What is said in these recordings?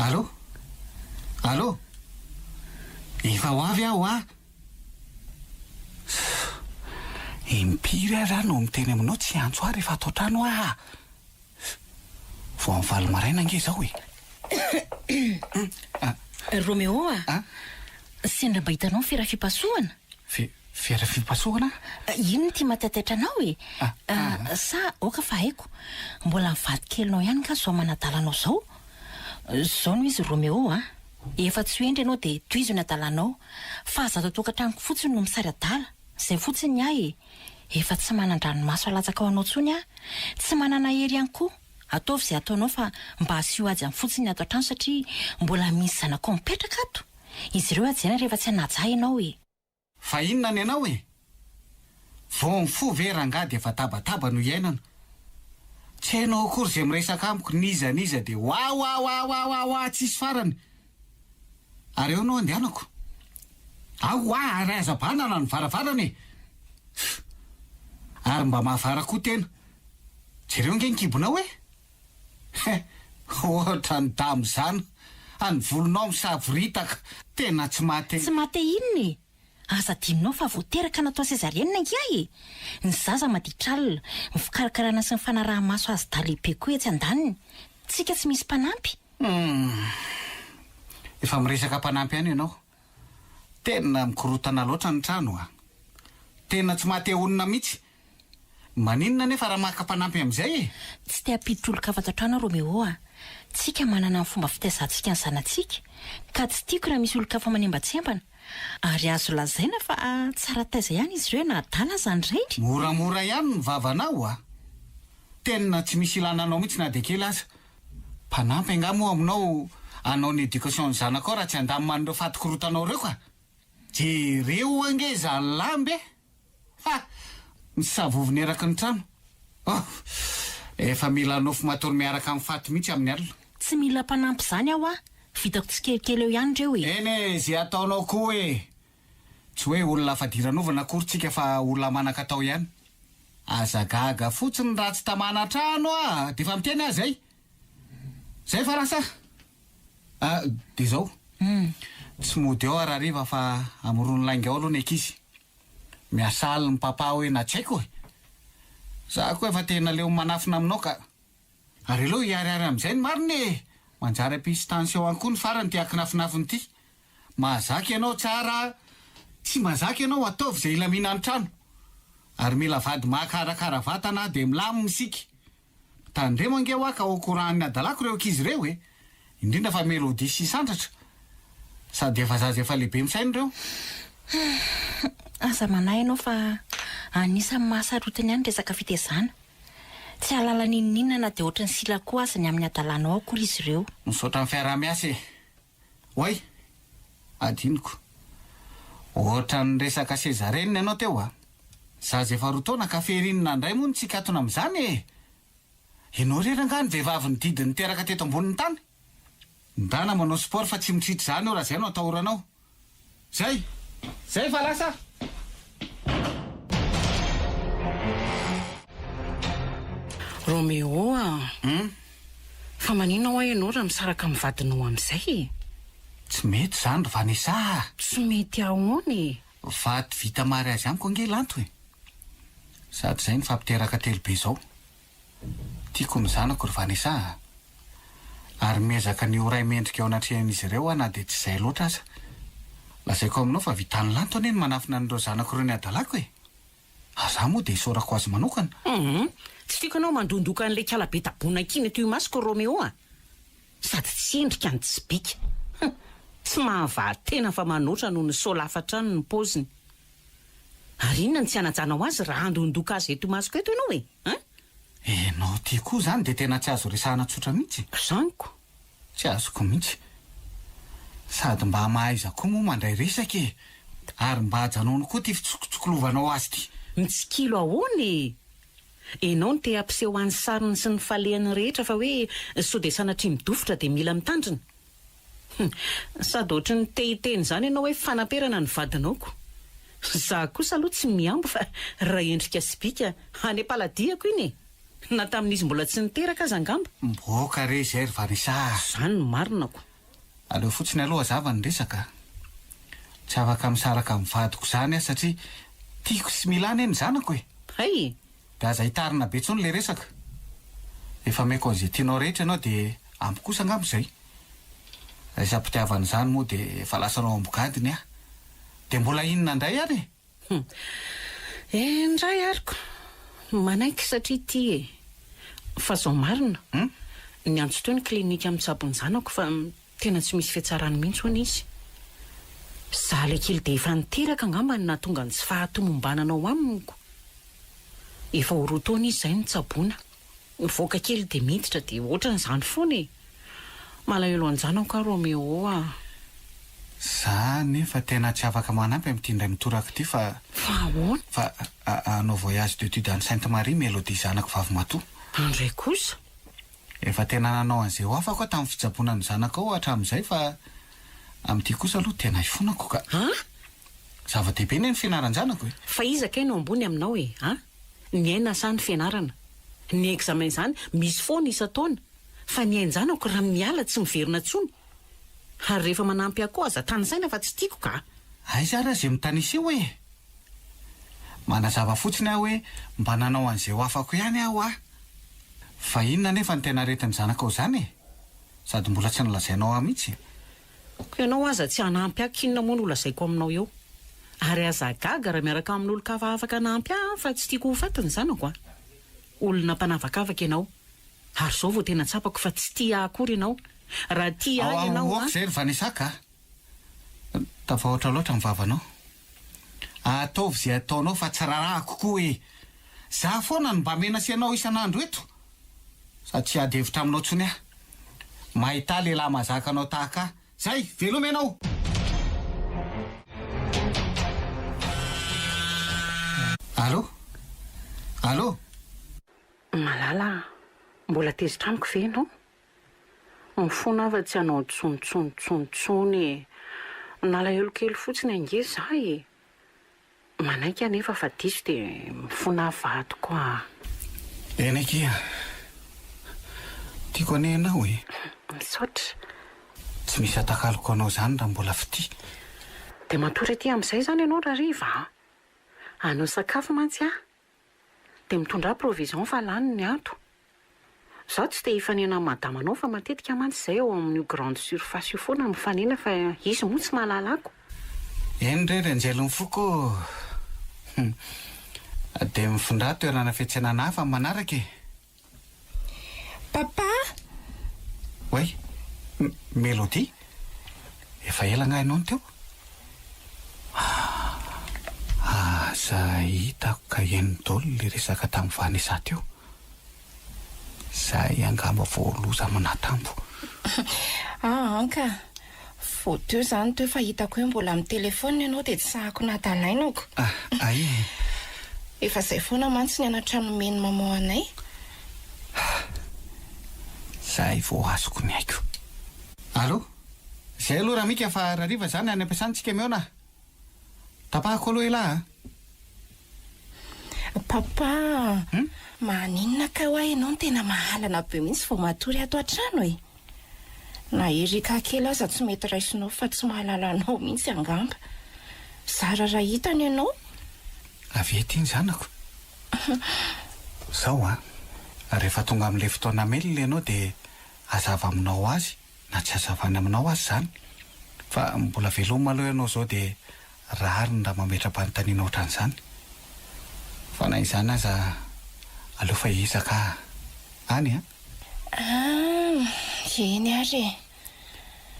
Allô? Allô? Efa ho avy aho a. Impiry raha no miteny aminao tsy antso aho rehefa atao trano ah. Vao amin'ny valo maraina ange zao e. Roméo sendra mba hitanao fiara fipasohana? Fiara fipasohana? Ino ty matataitra anao e? Sa oka fa haiko mbola mivady kelinao ihany ka zao manadalanao zao? Zao no izy Roméo efa tsy hoendry ianao de toizo ny adalanao, fa zato tokantranoko fotsiny no misary adala. Zay fotsiny ahy efa tsy manan-dranomaso alatsaka ao anao tsony tsy manana hery ihany koa. Ataovy izay ataonao fa mba asio azy amin'ny fotsiny ato an-trano satria mbola misy zanako mipetraka ato. Izy ireo ajaina rehefa tsy hanaja ianao e. Fa inona ny anao e? Vao mifo ve rangady efa tabataba no iainana. Tsy hainao akory izay miresaka amiko niza de wa tsisy farany. Ary eo anao andehanako. Ary azabanana ny varavarany. Ary mba mahavara koa tena. Jereo nge ny kibonao e? Ohatra ny damo zany. Any volonao misavoritaka. Tena tsy mate. Tsy mate inony? Asa dininao fa voateraka natao sezarienina ngiahy. Ny zaza maditralina, mifikarakarana sy ny fanaraha-maso azy dalehibe koa etsy andaniny. Tsika tsy misy mpanampy. Efa miresaka mpanampy ihany ianao. Tena mikorotana loatra ny trano Tena tsy mate onina mihitsy. Maninona nefa raha maka mpanampy amin'izay e? Tsy te hampiditro-oloka avy ato an-trano Roméo Tsika manana ny fomba fitaizantsika ny zanatsika, ka tsy tiako raha misy olon-kafa manembatsembana. Ary azo lazaina fa tsara taiza ihany izy ireo na adala zany rehetra. Moramora ihany ny vavanao Tena tsy misy ilananao mihitsy na de kely aza. Mpanampy angamo aminao anao ny éducation ny zanako raha tsy andamin'ireo fatikorotanao reo ka. Jereo ange zany lambe. Misavovony eraky ny trano. Efa mila nofo matory miaraka amin'ny faty mihitsy amin'ny alina. Tsy mila mpanampy zany aho vitako tsikelikely eo ihany reo e. Eny zay ataonao koa e. Tsy hoe olona fadiranova akory tsika fa olona manan-katao ihany. Azagaga fotsiny raha tsy tamana trano de fa miteny azy zay. Zay fa rasa. De zao. Tsy mody eo arariva fa amorony lainga ao aloha ny ankizy. Miasaly ny papa hoe na tsy haiko e. Za koa efa tena leo manafina aminao ka. Ary alo hiariary amin'izay ny mariny e. Manjary ampisy tension ihany koa ny farany ty akinafinafiny ty. Mahazaka ianao tsara. Tsy mahazaka ianao ataovy izay ilamina ny trano. Ary mila vady mahakarakara vatana de milamina isika. Tandremo ange ka ho koran'ny adalako reo ankizy reo e. Indrindra fa melody sy sandratra. Sady efa zaza efa lehibe misainy reo. Aza manahy ianao fa anisan'ny mahasarotiny ihany resaka fitaizana. Tsy halala ninina na de ohatran'ny sila koa azany amin'ny adalanao akory izy ireo. Misaotra ny fiaraha-miasa e. Hoay, adiniko. Ohatran'ny resaka sezarenina ianao teo Zaza efa roa taona ka ferinina indray moa ny tsikatona amin'izany e. Ianao reranga ny vehivavy ny didiny teraka teto ambonin'ny tany. Ndana manao sport fa tsy mitritry zany raha zay no atahoranao. Zay fa lasa. Roméo fa manina ho ianao raha misaraka mivadinao amin'izay Tsy mety zany ry Vanessa. Tsy mety ahoany. Vady vita mary azy amiko ange lanto e. Sady zay ny fampiteraka telobe zao. Tiako ny zanako ry Vanessa. Ary miezaka ny oray mendrika ao anatrehan'izy ireo na de tsy zay loatra aza. Lazaiko aminao fa vitany lanto ane ny manafina an'ireo zanako ireo ny adalako e. Aza moa de isorako azy manokana. Tsy tiako anao mandondoka an'ilay kalabe tabona kina toy masoko Roméo Sady tsy endrika ny tsy bika. Tsy mahavatena fa manoatra noho ny solafatrano ny poziny. Ary inona ny tsy anajanao azy raha andondoka azy eto masoko eto ianao e? Enao ty koa zany de tena tsy azo resahana tsotra mihitsy. Zaniko. Tsy azoko mihitsy. Sady mba mahaiza koa moa mandray resaka e. Ary mba hajanao koa ty fitsokotsokolovanao azy ty. Mitsikilo ahoany. Enao ny te hampiseho an'ny sariny sy ny falehany rehetra fa hoe sao de sanatria midofotra de mila mitandrina. Sady ohatry ny tehiteny zany ianao hoe fanamperana ny vadinaoko. Za kosa aloha tsy miambo fa raha endrika sy bika any am-paladiako iny na tamin'izy mbola tsy niteraka aza angamba. Mboka re zay ry Vanessa. Zany no marinako. aleo fotsiny aloha zava ny resaka tsy afaka misaraka mivadiko zany satria tiako sy milana eny zanako hay da aza hitarina be tsony le resaka efa meko an'izay tianao rehetra ianao dia ampy kosa angamba izay resam-pitiavana izany moa dia efa lasanao ambogadiny dia mbola inona indray any ndray ariko manaiky satria ty fa zao marina ny antso teo ny klinika amin'ny tsabony zanako fa tena tsy misy fiatsarany mihitsy hoana izy za le kely dia efa niteraka angamba ny nahatonga ny tsy fahatomombananao aminiko efa horotaona izy izay ny tsaboana mivoaka kely dia miditra dia ohatra n'izany foana malahelo anjanako Romeo za nefa tena tsy afaka manampy amin'ity indray mitoraka ity fa ahoana fa anao voyage d'étude any Sainte Marie Mélodie zanako vavy matoa andray kosa efa tena nanao an'izay ho afako tamin'ny fitsaboana ny zanako ao hatramin'izay fa amin'ity kosa aloha tena ifonako ka zava-dehibe ny fianaran-janako fa izakay no ambony aminao ny aina sa ny fianarana ny examen zany misy foana isa-taona fa ny ain-janako raha miala tsy miverina tsony ary rehefa manampy ako aza tany saina fa tsy tiako ka aiza raha zay mitanisa io manazava fotsiny aho hoe mba nanao an'izay ho afako ihany aho fa inona nefa ny tena retin'ny zanako ao zany sady mbola tsy nolazainao aho mihitsy ko ianao aza tsy hanampy ako inona moa no olazaiko aminao eo ary aza gaga raha miaraka amin'olo kafa afaka nampy fa tsy tiako ho fatiny zanako olona mpanavakavaka ianao ary zao vao tena tsapako fa tsy tia akory ianao raha tia ianao zay ry vanisaka tafahoatra loatra ny vavanao ataovy zay ataonao fa tsy raharaha kokoa za foana no mba mena sy ianao isan'andro eto sady tsy ady hevitra aminao tsony mahita lehilahy mazaka anao tahaka zay veloma ianao allo malala mbola tezitra amiko ve ianao mifona ava tsy hanao tsontsontsontsony nalahelo kely fotsiny ange za manaiky anefa fa diso dia mifona vadiko enakia tiako ane ianao misaotra tsy misy atakaloko anao zany raha mbola fity dia matory aty amin'izay zany ianao raha riva anao sakafo mantsy dia mitondra provision fa lany ny ato zaho tsy te hifanena madama anao fa matetika mantsy izay ao amin'io grande surface io foana mifanena fa izy moa tsy mahalalako eny rery anjelony foko dia mifindra toerana fiantsenana hafa manaraka papa oay Mélodie efa ela ngainao teo za hitako ka eny dolo le resaka tamin'ny vanisa teo zay angamba voaloza manatambo anka vo teo zany teo fa hitako hoe mbola amin'ny telefona ianao dia tsy sahako natalainako ay efa izay foana mantsy ny anatranomeny mamao anay zay vo azoko ny haiko allo zay aloha raha mika fa rahariva zany any ampiasantsika meona tapahako aloha elahy papa maninona ka hoa ianao no tena mahalana be mihitsy vao matory ato an-trano na erika kely aza tsy mety raisinao fa tsy mahalalanao mihitsy angamba zara raha hitany ianao avety iny zanako zao rehefa tonga amin'le fotoana melona ianao dia azava aminao azy na tsy azavany aminao azy zany fa mbola veloma aloha ianao zao dia rary ny raha mametra-panontaniana ohatran'izany fa na izany aza aleo fa izaka any eny ary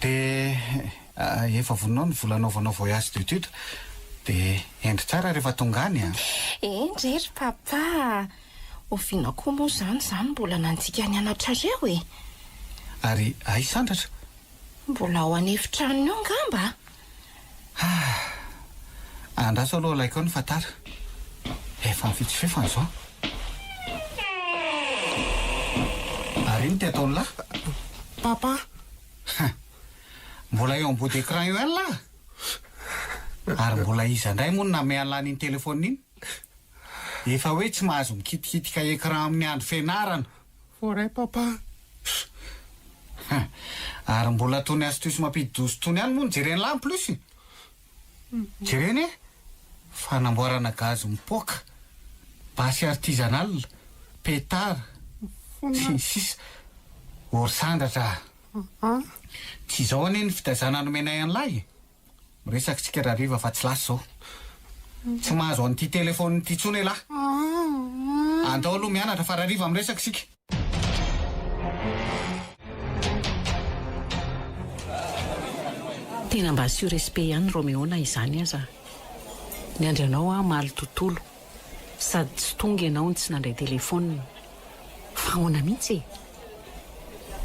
dia efa voninao ny volanaovanao voyage d'étude dia endry tsara rehefa tonga any endrery papa oviana koa moa zany mbola nanjika ny anatrareo ary aisandratra mbola ao anefitranony eo ngamba andraso aloha laiko ny fatara efa mifitsifefany zao ary iny ty ataony lahy papa mbola eo ambody écran io any lahy ary mbola iza indray moa no namean'lany iny telefona iny efa hoe tsy mahazo mikitikitika écran amin'ny andro fianarana voray papa Ary mbola tony azy toy sy mampidi-doso tony any moa ny jereny lamy plus jereny e fanamboarana gazy mipoaka basy artisanal pétard sisa orsandatra tsy izao anie ny fitazana nomenay an'lay miresaky tsika raha riva fa tsy lasy zao tsy mahazo an'ity telefony ty tsony lahy andao aloha mianatra fa raha riva miresaky sika tena mba asio respect ihany Roméo na izany aza ny andranao maly tontolo sady tsy tonga ianao ny tsy nandray telefony fa ahoana mihitsy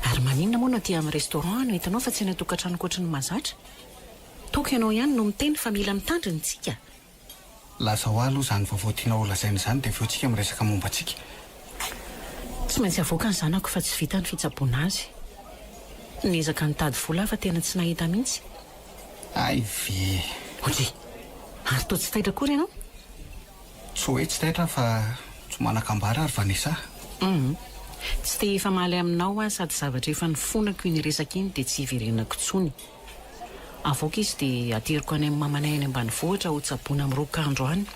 ary maninona moa no aty amin'ny restaurant no hitanao fa tsy ny atokantrano koatra ny mahazatra toko ianao ihany no miteny fa mila mitandriny tsika lasa ho aloha zany vaovao tiana olazaina zany dia aveo tsika miresaka momba antsika tsy maintsy avoaka ny zanako fa tsy vita ny fitsaboana azy niezaka nitady vola fa tena tsy nahita mihitsy ay ve ozy ary to tsy taitra kory ianao tsy hoe tsy taitra fa tsy manakambara ary vanesa tsy te efa maly aminao a sady zavatra efa nifonako iny resaka iny dia tsy hiverenako tsony avoaka izy dia ateriko any amin'ny mamanay any ambany vohitra ho tsaboana amin'ny rokandro any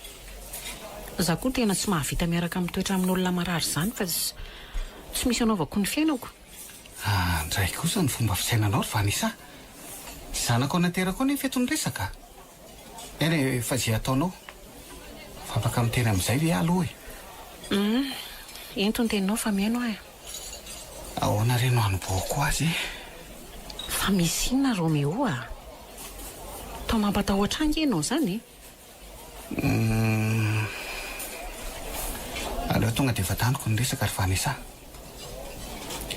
za koa tena tsy mahavita miaraka mitoetra amin'olona marary zany fa tsy misy anaovako ny fiainako ndray kosa ny fomba fisainanao ry vanesa zanako naterako ny fetony resaka eny fa zay ataonao fampaka miteny amin'izay ve aloha ento ny teninao fa miaino ahoana reno anoboako azy fa misy inona Roméo tao mampatahotra angy ianao zany aleo tonga dia vataniko ny resaka ry vanesa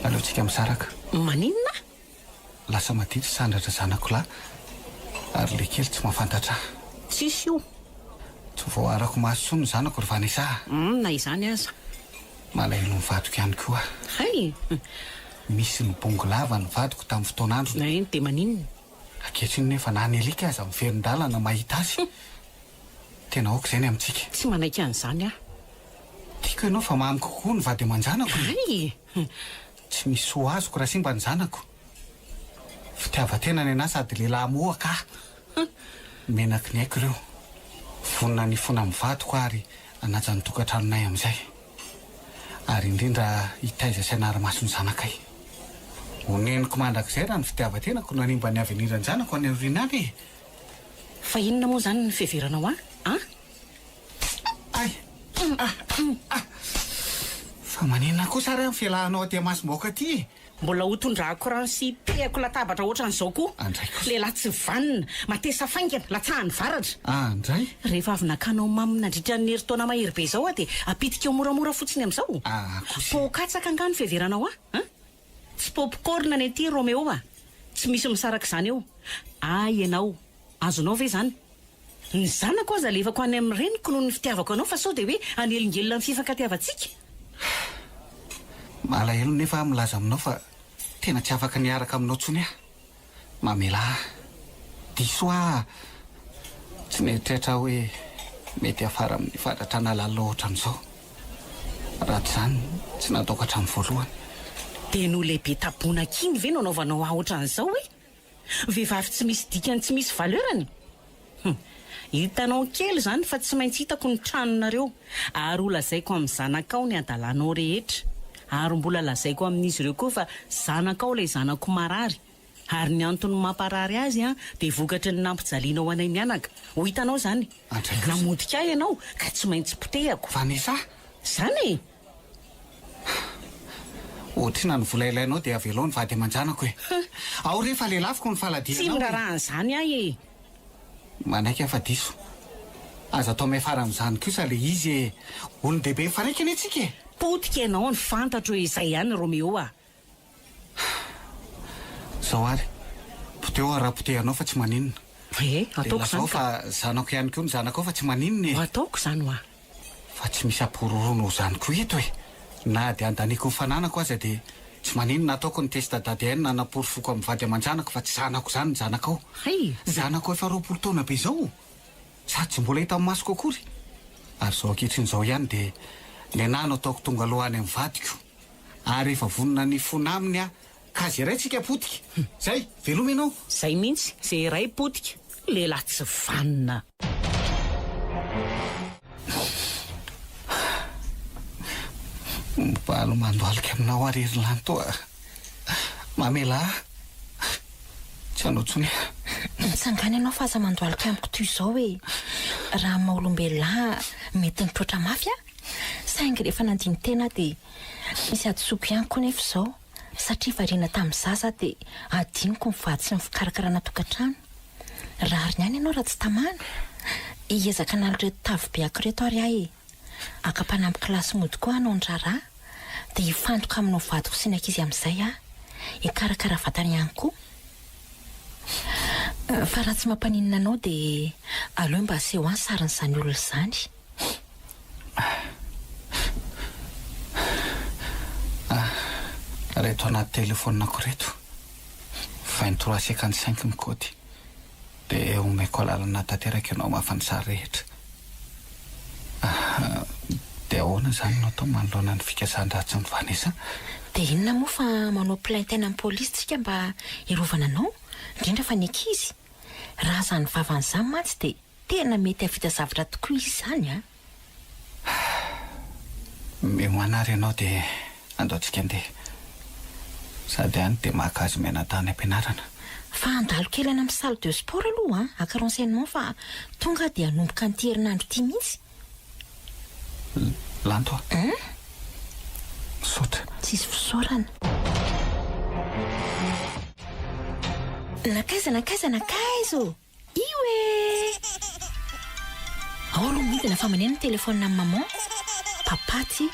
aleo tsika misaraka maninona lasa madity sandratra zanako lahy ary le kely tsy mahafantatra tsisy io tsy voarako maso ny zanako ry vanesa na izany aza malaelo ny vadiko ihany koa hay misy ny bongo lava ny vadiko tamin'ny fotoanandro eny dia maninona aketriny nefa na ny alika aza miverin-dalana mahita azy tena aoka izay ny amintsika tsy manaiky an'izany tiako ianao fa mamy kokoa ny vady aman-janako hay tsy misy soa azoko raha simba ny zanako fitiavatena ny anahy sady lehilahy mohaka menaky ny haiko ireo vonina ny fona mivadiko ary anaja ny tokantranonay amin'izay ary indrindra hitaiza sainary-maso ny zanakay oneniko mandrakizay raha ny fitiavatenako nanimba ny avenirany zanako any aorinany fa inona moa zany ny fiheveranao ay fa maninona kosa ary amin'ny fialahanao aty masom-boaka aty mbola hotondrahako rano sy pehako latabatra ohatran'izao koa lehilahy tsy vanina matesa faingana latsahany varatra andray rehefa avy nakanao mamy nandritra ny herintaona mahery be zao dia apitika eo moramora fotsiny amin'izao pokatsaka angano fiheveranao tsy popcorn ny aty Roméo tsy misy misaraka izany eo ianao azonao ve zany ny zanako aza lefako any amin'ny reniko noho ny fitiavako anao fa sao dia hoe anelongelona ny fifankatiavantsika malahelo nefa milaza aminao fa tena tsy afaka niaraka aminao tsony mamela diso tsy neritrehitra hoe mety afara amin'ny fadratrana lalina ohatran'izao raha zany tsy nataoko hatramin'ny voalohany dia no lehibe taboana kiny ve no anaovanao ohatran'izao vehivavy tsy misy dikany tsy misy valeurany hitanao kely zany fa tsy maintsy hitako ny tranonareo ary ho lazaiko amin'ny zanakao ny adalanao rehetra ary mbola lazaiko amin'izy ireo koa fa zanakao ilay zanako marary ary ny antony mamparary azy dia vokatry ny nampijalianao anay mianaka ho hitanao zany namodika ianao ka tsy maintsy potehako vanesa zany ohatrina ny vola ilainao dia avelao ny vady aman-janako ao rehefa lelafiko ny faladianao tsy miraran'izany manaiky afa diso aza atao mihafara amin'izany kosa le izy olony dehibe mifanaiky any antsika potika ianao ny fantatro izay ihany Roméo zao ary poteo raha potehanao fa tsy maninona ataoko zany fa zanako ihany koa ny zanako fa tsy maninona ataoko zany fa tsy misy ampirorono ho zany koa eto na dia andaniko ny fananako aza dia tsy maninona ataoko ny testa dady na naporofoko amin'ny vady aman-janako fa tsy zanako zany ny zanakao zanako efa 20 taona be zao sady tsy mbola hita amin'ny masoko akory ary zao ankehitriny ihany dia ny anano ataoko tonga aloha any amin'ny vadiko ary efa vonona ny fona aminy ka zay ray tsika potika zay veloma ianao zay mihitsy zay ray potika lehilahy tsy vanina balo mandoalika aminao arery lantoa mamela tsy anotsony mitsangany ianao fa aza mandoalika amiko toy izao hoe raha maolombelahy mety nitroatra mafy a saingy rehefa nandiny tena dia misy adisoko ihany koa nefa izao satria variana tamin'ny zaza dia adiniko mivady sy mifikarakara tokantrano rary ny any ianao raha tsy tamana iezaka naloreto tavy be ako reto ary ahy akampanampy kilasy mody koa anao ndraraha dia hifantoka aminao vadiko sy ny ankizy amin'izay a hikarakara vatany ihany koa fa raha tsy mampaninina anao dia aleo mba aseho any sarin'izany olona izany reto anaty telefoninako reto 23:55 mikody dia omeko alalana tanteraka ianao mafanytsara rehetra dia ahoana izany no atao manoloana ny fikasàn-dratsy ny vanesa dia inona moa fa manao plainte eny amin'ny polisy tsika mba hirovana anao indrindra fa ny ankizy raha zany vavan'izany mantsy dia tena mety havita zavatra tokoa izy izany a memoanary ianao dia andaotsika andeha sady any dia mahakazy mianatany ampianarana fa andalo kely any amin'ny salle de sport aloha a aka renseignement fa tonga dia hanomboka nyity herinandro ity mihitsy lanto sotra tsisy fisaorana nakaiza io e ao aloha midina fa manena ny telefonina amin'ny maman papa ty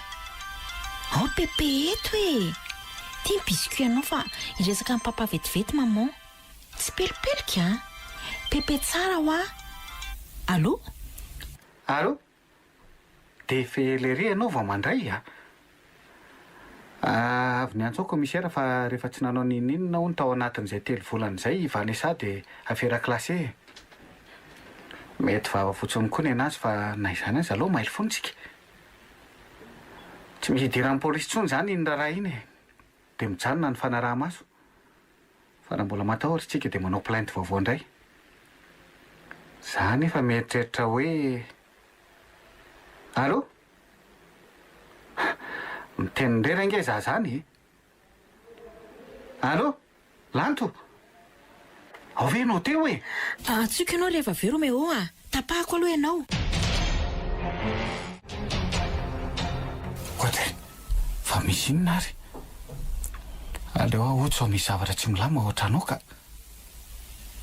ao pepe eto e tia biscuit ianao fa iresaka amin'ny papa vetivety maman tsy pelipelika a pepe tsara ho a allo dia felery ianao vao mandray avy ny antsaoko commissaire fa rehefa tsy nanao ninina ho ny tao anatin'izay 3 volana izay vanesa dia afera klasé mety vava fotsiny koa ny anazy fa na izany azy aloha maily fontsika tsy misy hidiran'ny polisy tsony izany iny raha iny dia mijanona ny fanaraha-maso fa raha mbola matahory tsika dia manao plainte vaovao indray za nefa mieritreritra hoe allo miteny indrera inge za zany allo lanto ao ve ianao teo e tsika ianao rehefa vero meo a tapahako aloha ianao koatra fa misy inona ary aleo aho ohatry ao misy zavatra tsy milama oatra anao ka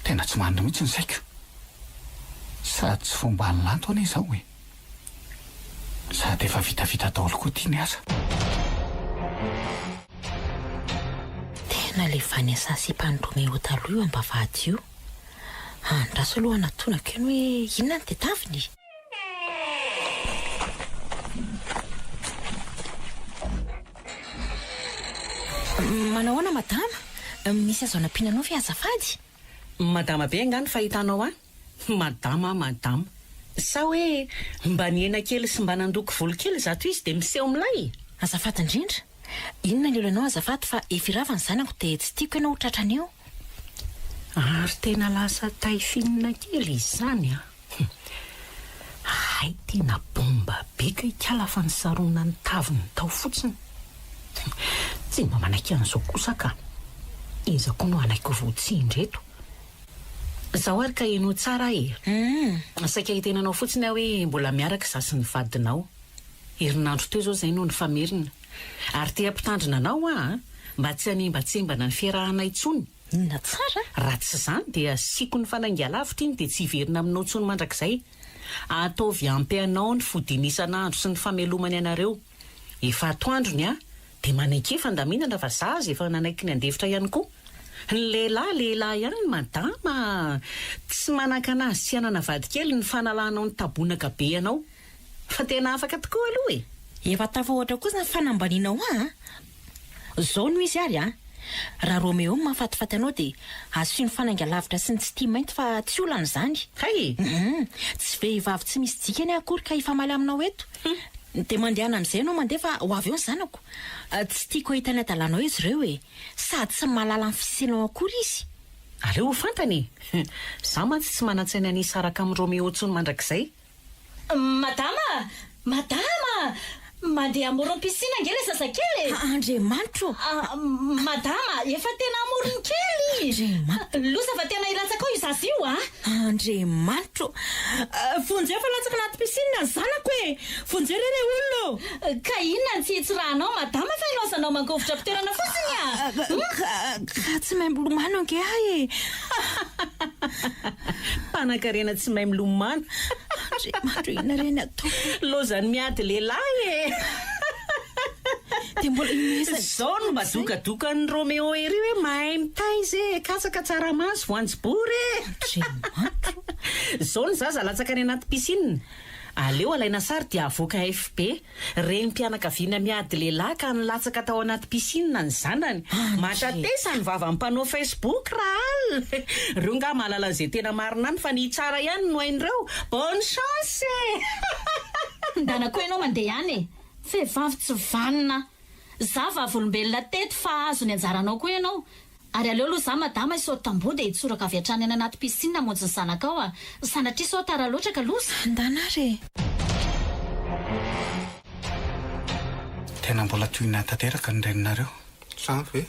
tena tsy manina mihitsy ny saiko sady tsy fomba ny lanto anie izao e sady efa vitavita daholo koa tia ny asa tena le vanesa sy mpandromeo taloha io ambavady io andraso aloha anatonako eny hoe inona ny tetaviny manao ahoana madama misy azo anampiananao fi azafady madama be angany fahitanao a madama sa hoe mba niena kely sy mba nandoko volo kely zato izy dia miseho milay azafady indrindra inona ny olo ianao azafady fa efiravany zanako dia tsy tiako ianao ho tratrany eo ary tena lasa taifinina kely izy zany ay tena bomba beka ikala fa nysarona ny taviny tao fotsiny tsy mba manaiky an'izao kosa ka iza koa no anaiko votsindreto zaho ary ka eno tsara saika hitenanao fotsiny aho hoe mbola miaraka za sy ny vadinao herinandro teo zao zay no ny famerina ary tia mpitandrina anao mba tsy hanimbatsembana ny fiarahanay tsony inona tsara raha tsy zany dia siako ny fanaingalavitra iny dia tsy hiverina aminao tsony mandrakizay ataovy ampy anao ny fodinisan'andro sy ny famelomany anareo efa atoandrony dia manaiky fandaminana fa za azy efa nanaiky ny andefitra ihany koa ny lehilahy ihany madama tsy manaka anazy sy anana vady kely ny fanalanao ny tabonaka be ianao fa tena afaka tokoa aloha efa tafa ohatra kosa ny fanambanianao zao no izy ary raha romeo mahafatifaty anao dia asio ny fanaingalavitra sy ny tsy tia mainty fa tsy olana izany hay tsy vehivavy tsy misy dikany akory ka hifamaly aminao eto de mandehana amin'izay anao mandeha fa ho avy eo ny zanako tsy tiako hitany adalanao izy ireo e sady tsy mahalala amin'ny fisinao akory izy. Aleo ho fantany za mantsy tsy manan-tsaina nisaraka amin'ny Romeo ntsony mandrakizay. Madama mandeha amoron'ny piscine angely zazakely. Andriamanitro. Madama efa tena amorony kely. Losa fa tena ilatsaka io zaza io Andriamanitro. Vonjeo fa latsaka anaty piscine ny zanako e. Vonjeo re olona. Ka inona tsy hitsirahanao madama fa ilaozanao mangovitra fitoerana fotsiny Ka tsy mahay milomano ange ahy e. Mpanan-karena tsy mahay milomano. Andriamanitro inona reny atao. Lozany miady lehilahy e. De mbola inesa zao no madokadoka ny Romeo ery hoe mahay mitaizy e katsaka tsaramaso voanjobory Andriamanitro. Zao ny zaza latsaka any anaty piscine. Aleo alaina sary dia avoaka FB reny mpianakaviana miady lehilahy ka nilatsaka tao anaty piscine ny zanany. Mahatratesa ny vava mpanao Facebook raha al. Reo nga mahalala izay tena marina any fa ny tsara ihany no hain'ireo. Bonne chance. ndanako ianao mandeha ihany vehivavy tsy vanina za vavolombelona teto fa azo ny anjaranao koa ianao. Ary aleo aloha za madama isao tamboho dia hitsoraka avy hatrany any anaty piscine monjy ny zanakao sanatria sao tara loatra ka losa. Ndanare. Tena mbola tohina tanteraka ny reninareo. Sa ve?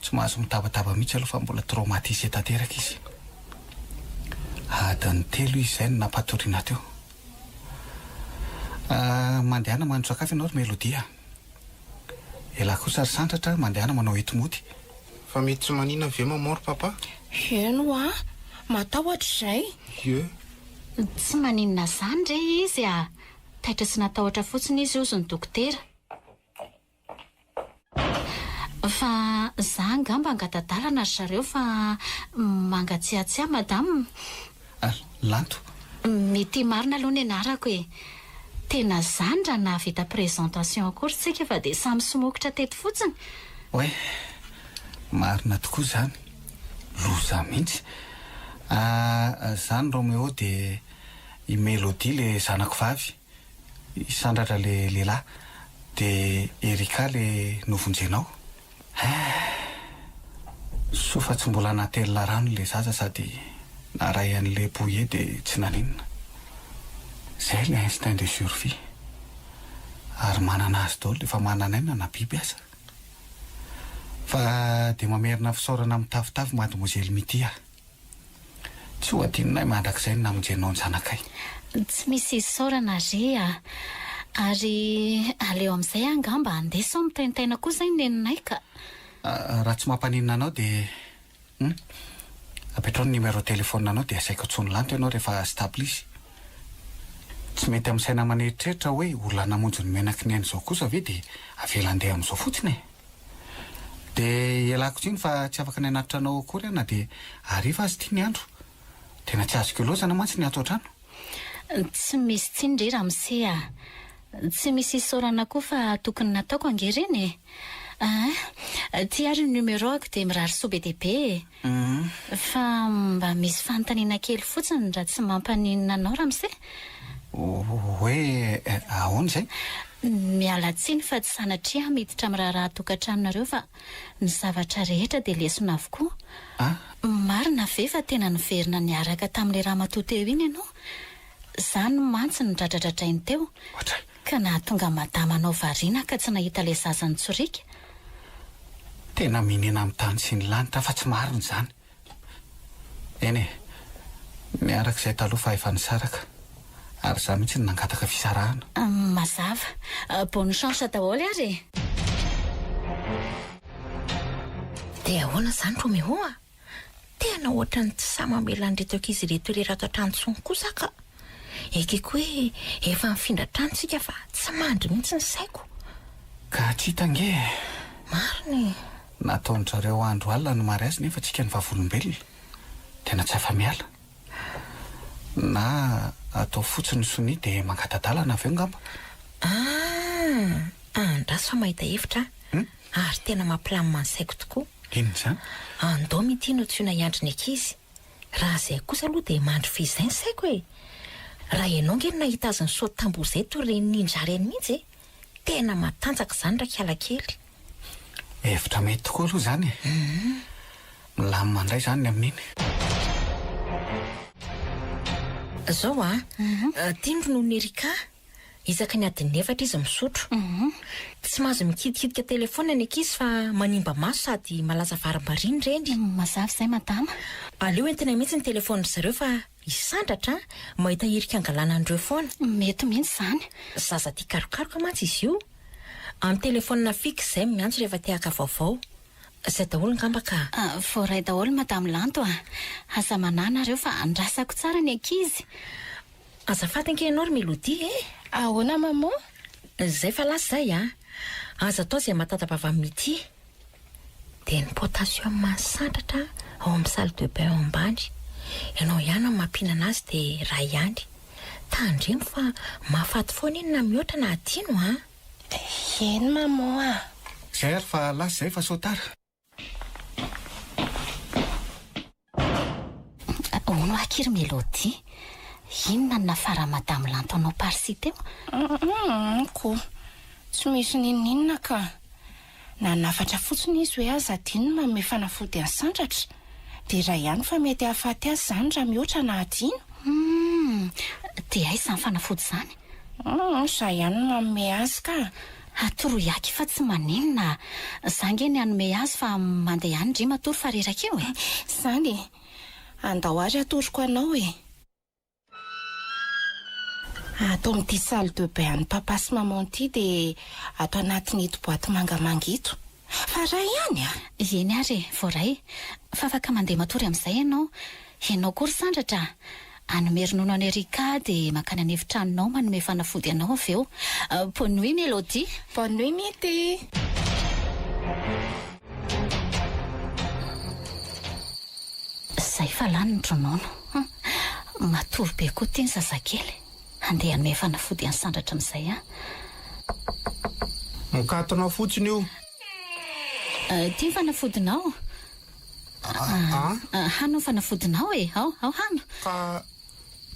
Tsy mahazo mitabataba mihitsy aloha fa mbola traumatisé tanteraka izy. Adiny 3 izy zay no nampatoriana teo. Mandehana manao sakafo ianao ry Melodia. Ela kosa ry santratra mandehana manao etomody. Fa mety tsy manina ve mamoro papa? Eno matahotra izay. Ie. Tsy maninona zany re izy taitra sy natahotra fotsiny izy ozy ny dokotera. Fa za angamba angatadalana ry zareo fa mangatsiatsia madame. Lanto. Mety marina aloha ny anarako e. Tena zany raha navita présentation akory tsika fa dia samy somokotra teto fotsiny. Oe, marina tokoa zany. Loza mihitsy. Zany Romeo dia i Mélodie le zanako vavy. I sandratra le lehilahy. Dia Erika le novonjenao. Sofa tsy mbola natelina rano le zaza sady naray an'le bouillet dia tsy naninona. Zay le instinct de survie. Ary manana azy daholo efa mananaina na biby aza. Fa dia mamerina fisaorana mitavitavy mademoiselle Mitia. Tsy ho adinonay mandrakizay ny namonjenao ny zanakay. Tsy misy isaorana re ary aleo amin'izay angamba andesao mitaintaina koa zay neninay ka. Raha tsy mampaninona anao dia apetrao ny numéro téléphone anao dia asaiko tsony lanto ianao rehefa stable izy. Tsy mety amin'ny saina maneritreritra hoe olona namonjy ny menaky ny ainy izao kosa ve dia avela andeha amin'izao fotsiny e. Dia ialako tsiny fa tsy afaka ny anatitra anao akory ana dia ariva azy tia ny andro. Tena tsy azoko loazana mantsy ny ato an-trano. Tsy misy tsiny re ramose tsy misy isaorana koa fa tokony nataoko angereny e. Ty ary ny numéroako dia mirary soa be dia be fa mba misy fanontaniana kely fotsiny raha tsy mampaninona anao ramose. Hoe ahoana izay? Miala tsiny fa tsy sanatria miditra amin'ny raharaha tokantranonareo fa ny zavatra rehetra dia lesona avokoa. Marina ve fa tena niverina niaraka tamin'ilay raha matoa teo iny ianao? Zany mantsy ny dradradradrainy teo ka nahatonga madama anao variana ka tsy nahita ilay zaza nitsorika. Tena minena amin'ny tany sy ny lanitra fa tsy marina izany. Eny e, niarak'izay taloha fa efa nisaraka ary za mihitsy ny nangataka fisarahana. Mazava, bonne chance daholo ary. Dia ahoana zany Romeo tena ohatra ny tsy sa mamela an'ireto ankizy ireto ilay rato an-trano tsony kosa ka. Ekeko hoe efa mifindra tranontsika fa tsy mandry mihitsy ny saiko. Ka tsy hitange. Marina. Nataony zareo andro alina no mariazy nefa tsika ny vavolombelona. Tena tsy afa-miala. Na atao fotsiny soni dia mangatadalana avy eo ngamba. Andraso fa mahita hevitra ary tena mampilamina ny saiko tokoa. Inona izany? Andao mity no tsyona iandry ny ankizy. Raha izay kosa aloha dia mandry fizay ny saiko e. raha ianao ngeny nahita azy ny saoty tamboho izay toy reny ninja reny mihitsy tena matanjaka izany rakiala kely. Hevitra mety tokoa aloha izany milamina indray izany ny amin'iny. Zao tindro noho ny Erika izaka ny adiny 4 izy misotro. Tsy mahazo mikidikidika telefona ny ankizy fa manimba maso sady malaza varimbariny reny. Mazava izay madama. Aleo entina mihitsy ny telefona zareo fa isandratra mahita Erika angalana andreo foana. Mety mihitsy izany. Zaza tia karokaroka mantsy izy io. Amin'ny telefona fixe izay miantso rehefa te-haka vaovao. Izay daholo ngamba ka. Voaray daholo madame Lanto aza manana reo fa andrasako tsara ny ankizy. Azafady ankehinao ry Melody Ahoana maman? Zay fa lasa zay aza atao izay matata-bava mity. Dia ny potassium mahasandratra ao amin'ny salle de bain ao ambany. Ianao ihany mampinana azy dia raha ihany. Tandremo fa mahafaty foana iny na mihoatra na adino Eny maman Zay ary fa lasa zay fa sotara. Ono akiry Melody. Inona ny nafara madame Lanto anao parsi teo? Ko tsy misy ninona ka. Na nafatra fotsiny izy hoe aza adino manome fanafody any sandratra. Dia raha ihany fa mety hahafaty azy izany raha mihoatra na adino. Dia aiza ny fanafody izany? Za ihany manome azy ka. Atoroyaky fa tsy maninona. Zange ny anome azy fa mandeha ihany ndry matory fa reraka eo Izany andao ary atoroko anao Atao amin'ity salle de bain any papa sy maman ity dia atao anatin'ito boaty mangamanga ito. Fa raha ihany Eny ary voaray. Fa afaka mandeha matory amin'izay ianao. Ianao kory sandratra. Anome ronono any Erika dia makany any efitranonao manome fanafody anao avy eo. Bonne nuit Melody. Bonne nuit mety. Zay fa lany ny ronono. Matory be koa tia ny zazakely. Andeha anome fanafody any sandratra amin'izay Mikatonao fotsiny io. Tia ny fanafodinao. Hano ny fanafodinao ao hano. Ka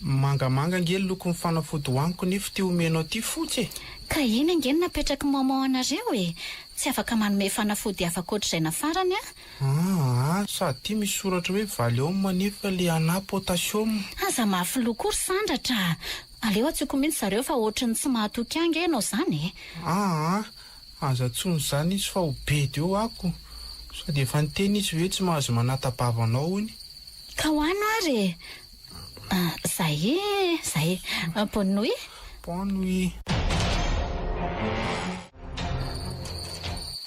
mangamanga ngely loko ny fanafody hoaniko nefa tia omenao ty fotsy Ka iny angeny napetraka maman anareo tsy afaka manome fanafody afaka ohatr'izay nafarany sady tia misy soratra hoe valium nefa le ana potassium. Aza mafy lokory sandratra. Aleo atsiko mihitsy zareo fa ohatrany tsy mahatoky ange ianao izany aza tsony izany izy fa ho be deo ako sady efa niteny izy hoe tsy mahazo manata-bavanao iny. Ka hoano ary zay bonne nuit. Bonne nuit.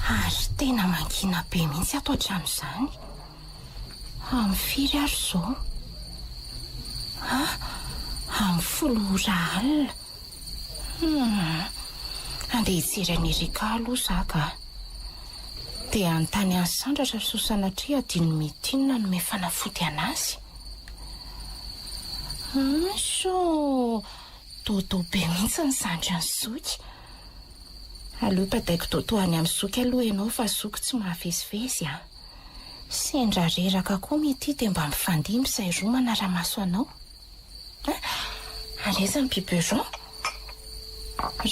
Ary tena mangina be mihitsy ato hatramin'izany. Amin'ny firy ary izao? Amin'ny 10 alina. Andeha hijery any Erika aloha za ka. Dia anontany any sandratra so sanatria adino mitinona nome fanafody anazy. So dodo be mihitsy ny zandry any zoky. Aleo padaiko dodo any amin'ny zoky aloha ianao fa zoky tsy mahavezivezy Sendra reraka koa mety dia mba mifandimby izay roa manara-maso anao. Areza ny biberon.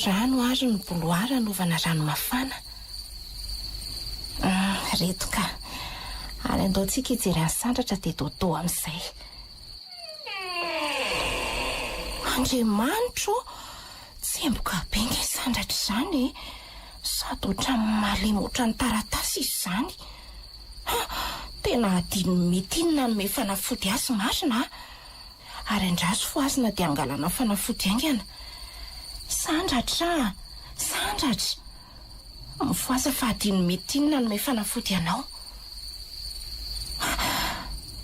Rano ary ny boloara anaovana rano mafana. Reto ka. Ary andaontsika hijery any sandratra dia dodo amin'izay. Andriamanitro, tsemboka be nge sandratra izany sady ohatran'ny malemy ohatran'ny taratasy izy izany. Tena adino mitinona nome fanafody azy marina. Ary andraso fo azina dia angalana fanafody aingana. Sandratra. Mifoasa fa adino mitinona nome fanafody anao.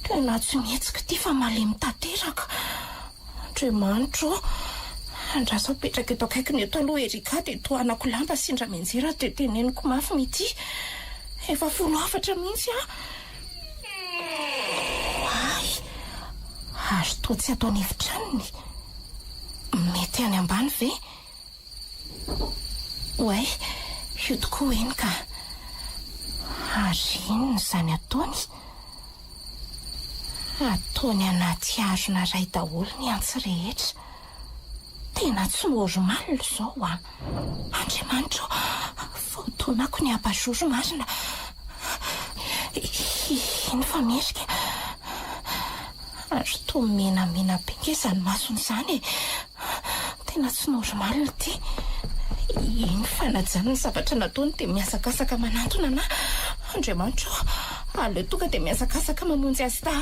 Tena tsy mihetsika ty fa malemy tanteraka. Andriamanitro, andraso petraka eto akaiky ny eto aloha Erika dia tohanako lamba sindra menjera dia teneniko mafy mity. Efa 14 mihitsy Ary toa tsy ataony efitranony. Mety any ambany ve? Oay, io tokoa eny ka. Ary inona izany ataony? Ataony anaty harona iray daholo ny antsy rehetra. tena tsy môromalina izao a. Andriamanitra, vaotonako ny ampazoro marina. Iny famerika. Ary toa menamena be nge izany masony izany. Tena tsy normalina ty. Iny fanajana ny zavatra nataony dia miasakasaka manantona na. Andriamanitra, aleo tonga dia miasakasaka mamonjy azy ta.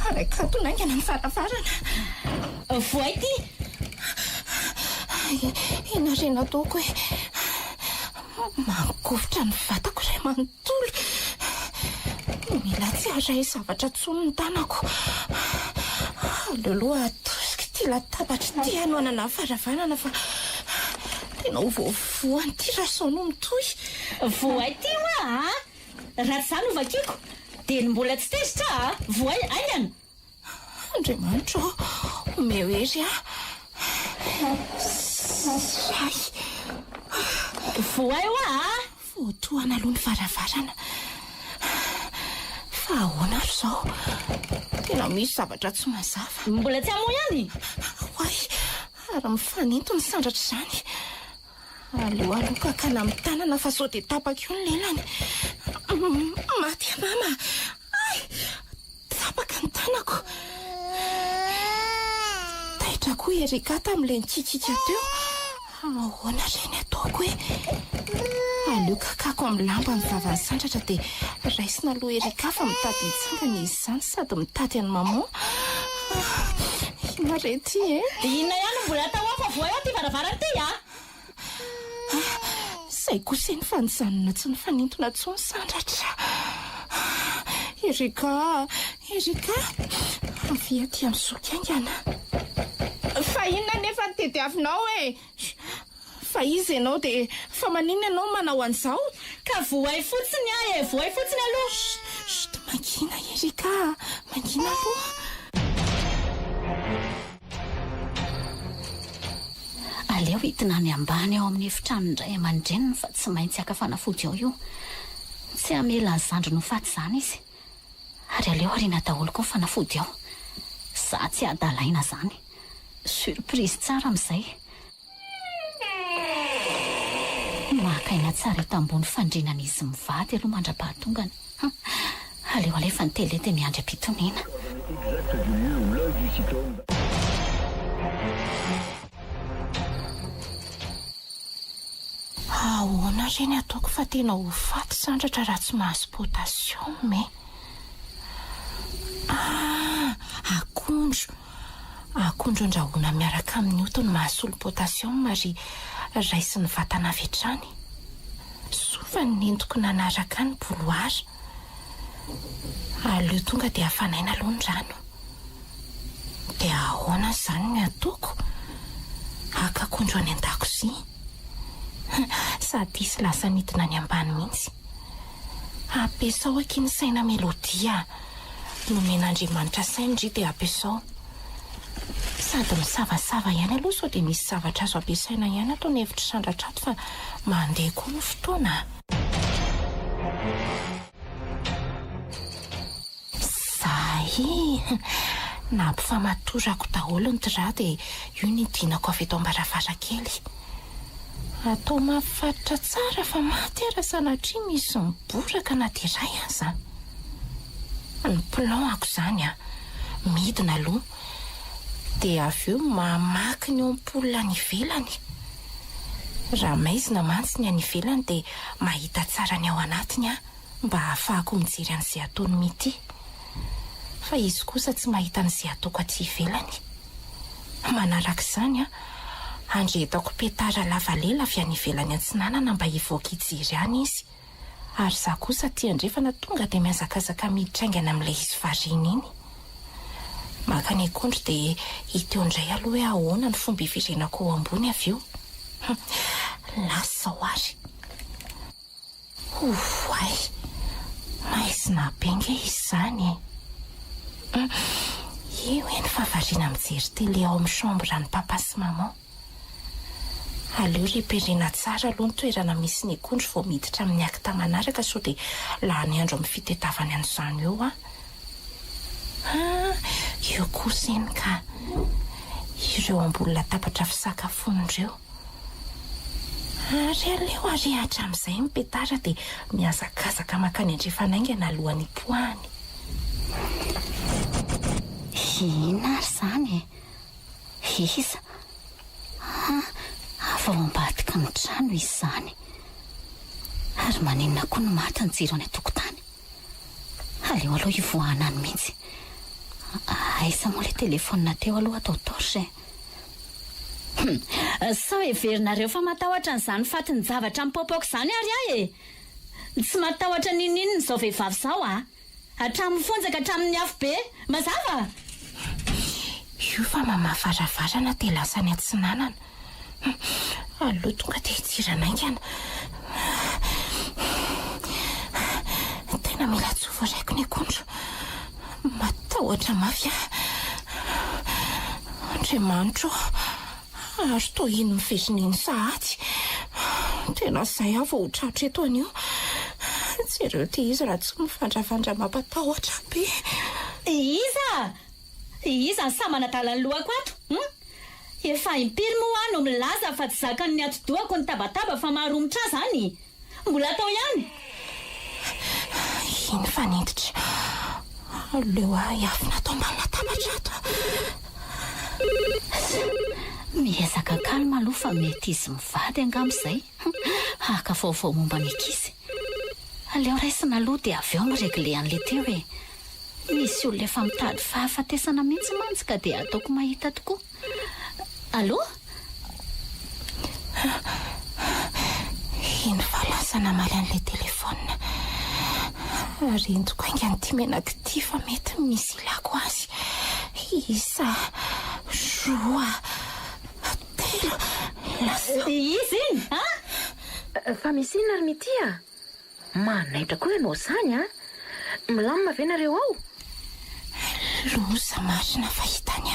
Arakato naingana ny farafarana. Voay ty. Enarena ataoko hoe mangovotra ny vatako iray manontolo. Mila tsy haray zavatra tsony ny tanako. Aleoloha atosika ty latabatra ty hanoanana faravarana fa tena ho voavoany ty raso no mitohy. Voay ty hoa a. Raha tsy zany ovakiko dia ny mbola tsy tezitra voay aingana. Andriamanitra, omeo ery a. Ray. Voay hoa a. Voatohana aloha ny faravarana. Fa ahoana ry izao? Tena misy zavatra tsy mazava. Mbola tsy amo ihany. Hoay, ary mifaninto ny sandratra izany. Aleo aloka kana amin'ny tanana fa sao dia tapaka io ny lelany. Maty a mama. Ay, tapaka ny tanako. Taitra koa Erika tamin'ilay nitsitsika teo. Ahoana reny ataoko hoe? Aleo kakako amin'ny lamba ny vavany sandratra dia raisina aloha Erika fa mitady mitsangana izy izany sady mitady any maman. Inarety Inona ihany mbola atao afa voay ao ty varavarana ty a. Izay kosa ny fanojanona tsy ny fanintona tsony sandratra. Erika, avy aty amin'ny zokaingana. Fa inona nefa ny tediavinao e? Fa izy ianao dia fa maninona ianao manao an'izao? Ka voay fotsiny a voay fotsiny aloha. Shht, mangina Erika, mangina aloha. Aleo hitina ny ambany ao amin'ny efitrano indray aman-dreniny fa tsy maintsy aka fanafody ao io. Tsy hamela ny zandro no faty izany izy. Ary aleo ariana daholo koa fanafody ao. Za tsy adalaina izany. Surprise tsara amin'izay. Makaina tsara eto ambony fandrinan'izy mivady aloha mandra-pahatongany. Aleo alefa ny tele dia miandry am-pitoniana. Ahoana reny ataoko fa tena ho faty sandratra raha tsy mahazo potasioma e? Akondro andrahoana miaraka amin'ny oto no mahasolo potasioma ary raisiny vatana avy hatrany. Sova ny nentiko nanaraka ny boloara. Aleo tonga dia hafanaina aloha ny rano. Dia ahoana izany ny ataoko? Haka akondro any an-dakozia. Sady isy lasa nidina ny ambany mihitsy. Ampiasao akiny saina melodia. Nomen'Andriamanitra saina indry dia ampiasao. Sady misavasava ihany aloha sao dia misy zavatra azo ampiasaina ihany atao ny hevitra sandratra ato fa mandeha koa ny fotoana. Nampifamatorako daholo ny dra dia io ny dinako avy eto am-baravarakely. Atao mahafaritra tsara fa maty ara sanatria misy miboraka na dia iray aza. Ny plan ako izany midina aloha dia avy eo mamaky ny ampola ny ivelany. Raha maizina mantsy ny any ivelany dia mahita tsara ny ao anatiny mba ahafahako mijery an'izay ataony mity. Fa izy kosa tsy mahita an'izay ataoko aty ivelany. Manaraka izany andretako petara lavalela avy any ivelany antsinanana mba hivoaka hijery any izy. Ary za kosa tia andrefana tonga dia miazakazaka mitraingana amin'ilay izy variana iny. Maka ny akondro dia hiteo indray aloha hoe ahoana ny fomba hivirenako ao ambony avy eo. Lasa ho ary. Hoay, maizina be nge izany. Io ny fahavariana mijery tele ao amin'ny chambre ny papa sy maman. Aleo reperena tsara aloha ny toerana misy ny akondro vao miditra amin'ny akita manaraka sao dia lany andro amin'ny fitetavany an'izany eo io kosa eny ka ireo ambony latabatra fisakafonindreo. Ary aleo arehatra amin'izay mipetara dia miazakazaka makany andrefanaingana alohan'ny poany. Ina ary zany iza avao ambadika ny trano izy zany, ary maninona koa no maty ny jiro any an-tokotany. Aleo aloha ivoahana any mihitsy. Aiza moa ilay telefona teo aloha atao torche. Sao everinareo fa matahotra n'izany fatin'ny zavatra mipopoko izany ary ahy e. Tsy matahotra ninina izao vehivavy izao hatramin'ny fonjaka hatramin'ny afo be mazava. Io fa mamavaravarana dia lasa ny atsinanana. Aloha tonga dia hitsirana aingana. Tena mila tsovo raiko ny akondro. Matahotra mafy Andriamanitro, ary toa ino mivezin'iny sahatsy. Tena izay aho vao tratra eto anio. Tsy ireo tia izy raha tsy mifandravandra mampatahotra be. Iza sa manadala ny lohako ato? Efa impiry moa no milaza fa tsy zakany ny atidohako ny tabataba fa maharomitra zany. Mbola atao ihany. Iny fanentitra. Aleo iafina atao ambany latabatra ato. Miezaka kalma aloha fa mety izy mivady angamba izay. Haka vaovao momba ny ankizy. Aleo raisina aloha dia avy eo miregle an'ilay teo e. Misy olona efa mitady fahafatesana mihitsy mantsy ka dia ataoko mahita tokoa. Allo? Iny fahalasana maly an'ilay telefona. Ary endoko aingany ty menaky ty fa mety misy ilako azy. Isa, roa, telo, lasa. Izy iny, Fa misy iny ary mitia? Manaitra koa ianao zany Milamina ve nareo ao? Loza marina fahitany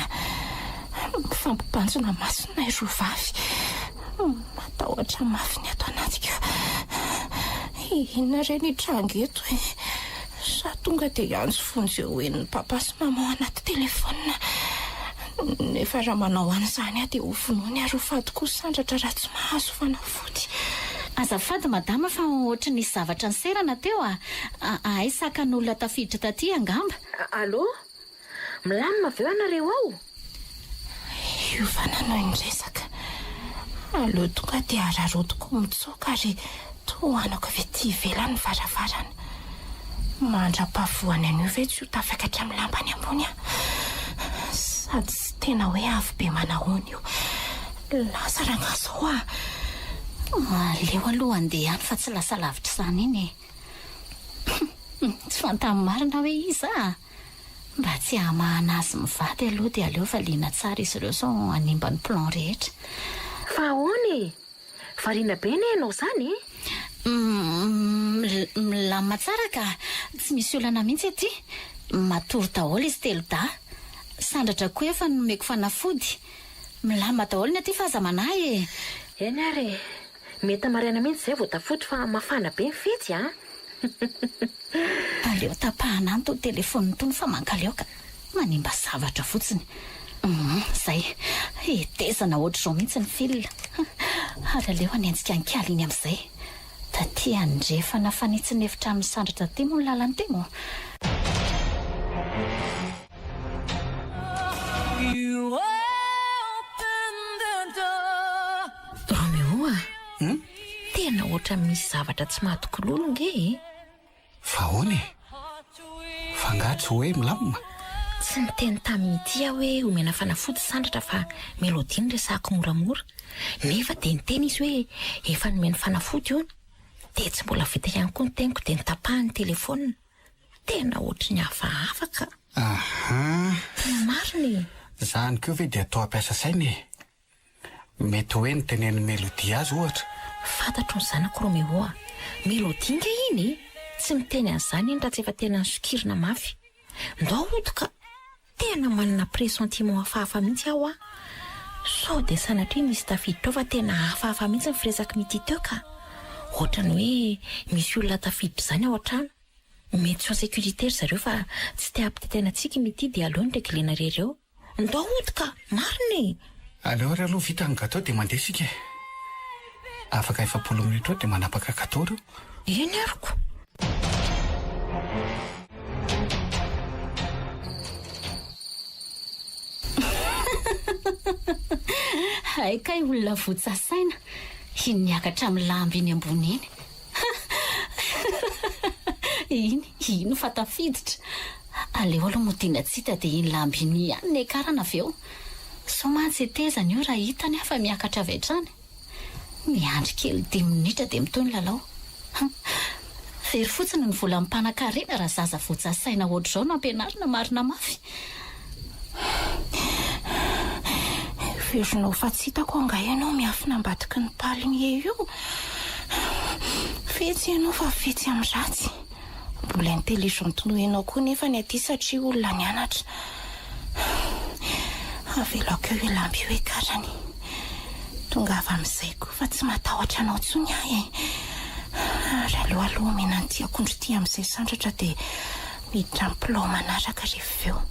mifampibanjona masona ireo vavy. Matahotra mafy ny ato anatika. Inona reny trangeto e. Sa tonga dia anjo fonjy eo en'ny papa sy mama ao anaty telefona. Nefa raha manao an'izany dia ho vonoiny ary ho fady kosa sandratra raha tsy mahazo fanafody. Azafady madama fa ohatra nisy zavatra niserana teo ay sakan'olona tafiditra taty angamba. Allo? Milamina aveo anareo ao? Io fa nanao indresaka. Allo tonga dia ararotoko mitsoka ary toanako ve ty ivelany varavarana. Mandra-pavoany an'io ve tsy ho tafakatra amin'ny lambany ambony sady tsy tena hoe avy be manahony io. Lasa rangazo Aleo aloha andeha any fa tsy lasa lavitra izany iny. Tsy fantany marina hoe iza. Mba tsy hamahana azy mivady aloha dia aleo fa liana tsara izy ireo sao animba ny plan rehetra. Fa ahoana variana be ne ianao zany Milamina tsara ka tsy misy olana mihitsy ety. Matory daholo izy telo da. Sandratra koa efa nomeko fanafody. Milamina daholo ny aty fa aza manahy Eny ary mety mariana mihitsy izay vao tafotry fa mafana be ny fetsy Aleo tapahana any to telefony tony fa mankaleo ka manimba zavatra fotsiny. Zay etezana ohatr'izao mihitsy ny fil. Ary aleo anenjika ankiala iny amin'izay. Taty andrefana fanitsiny efitra amin'ny sandratra temo ny lalany temo. Tena ohatra misy zavatra tsy mahatokololo nge Fa hoany fangatro hoe milamina. Tsy niteny tamin'ity aho hoe omena fanafody sandratra fa melodiny resahako moramora. Nefa dia niteny izy hoe efa nomeny fanafody io dia tsy mbola vita ihany koa ny teniko dia nitapahany telefona. Tena ohatra ny hafaafaka. Tena mariny. Zany koa ve dia atao ampiasa sainy. Mety hoe niteneny melody azy ohatra. Fantatro ny zanako Romeo melody nge iny tsy miteny an'izany iny raha tsy efa tena sokirina mafy. Ndao otoka tena manana presentiment hafahafa mihitsy aho sao dia sanatria misy tafiditra ao fa tena hafahafa mihitsy ny firesaka mity teo ka ohatrany hoe misy olona tafiditra izany ao an-trano. Mety so sécurité zareo fa tsy te hampitetaina antsika mity dia aleo ny reglena rereo ndao odika mariny. Aleo ry aloha vita ny gâteau dia mandeha sika. Afaka 7 minitra dia manapaka gâteau reo. Eny aroko. haikay olona votsasaina iny niakatra amin'ny lamby iny ambony iny ino fatafiditra. Aleo aloha motiana tsita dia iny lamby iny ihany ny karana avy eo. Somatsy etezany io raha hitany afa miakatra avy hatrany. Miandry kely 10 minitra dia mitoy ny lalao. Very fotsiny ny vola mmpanan-karena raha zaza votsasaina ohatr'izao no ampianarina marina mafy. Veronao fa tsy hitako anga ianao miafina ambadiky ny paligny io. Fetsy ianao fa fetsy amin'ny ratsy. Mbola intelligent noho ianao koa nefa ny aty satria olona nianatra. Avelako eo lamby io ekarany. Tonga avy amin'izay koa fa tsy matahotra anao tsony ahy. Raha aloha omena ny tiakondro ty amin'izay sandratra dia miditra amplao manaraka rehefa eo.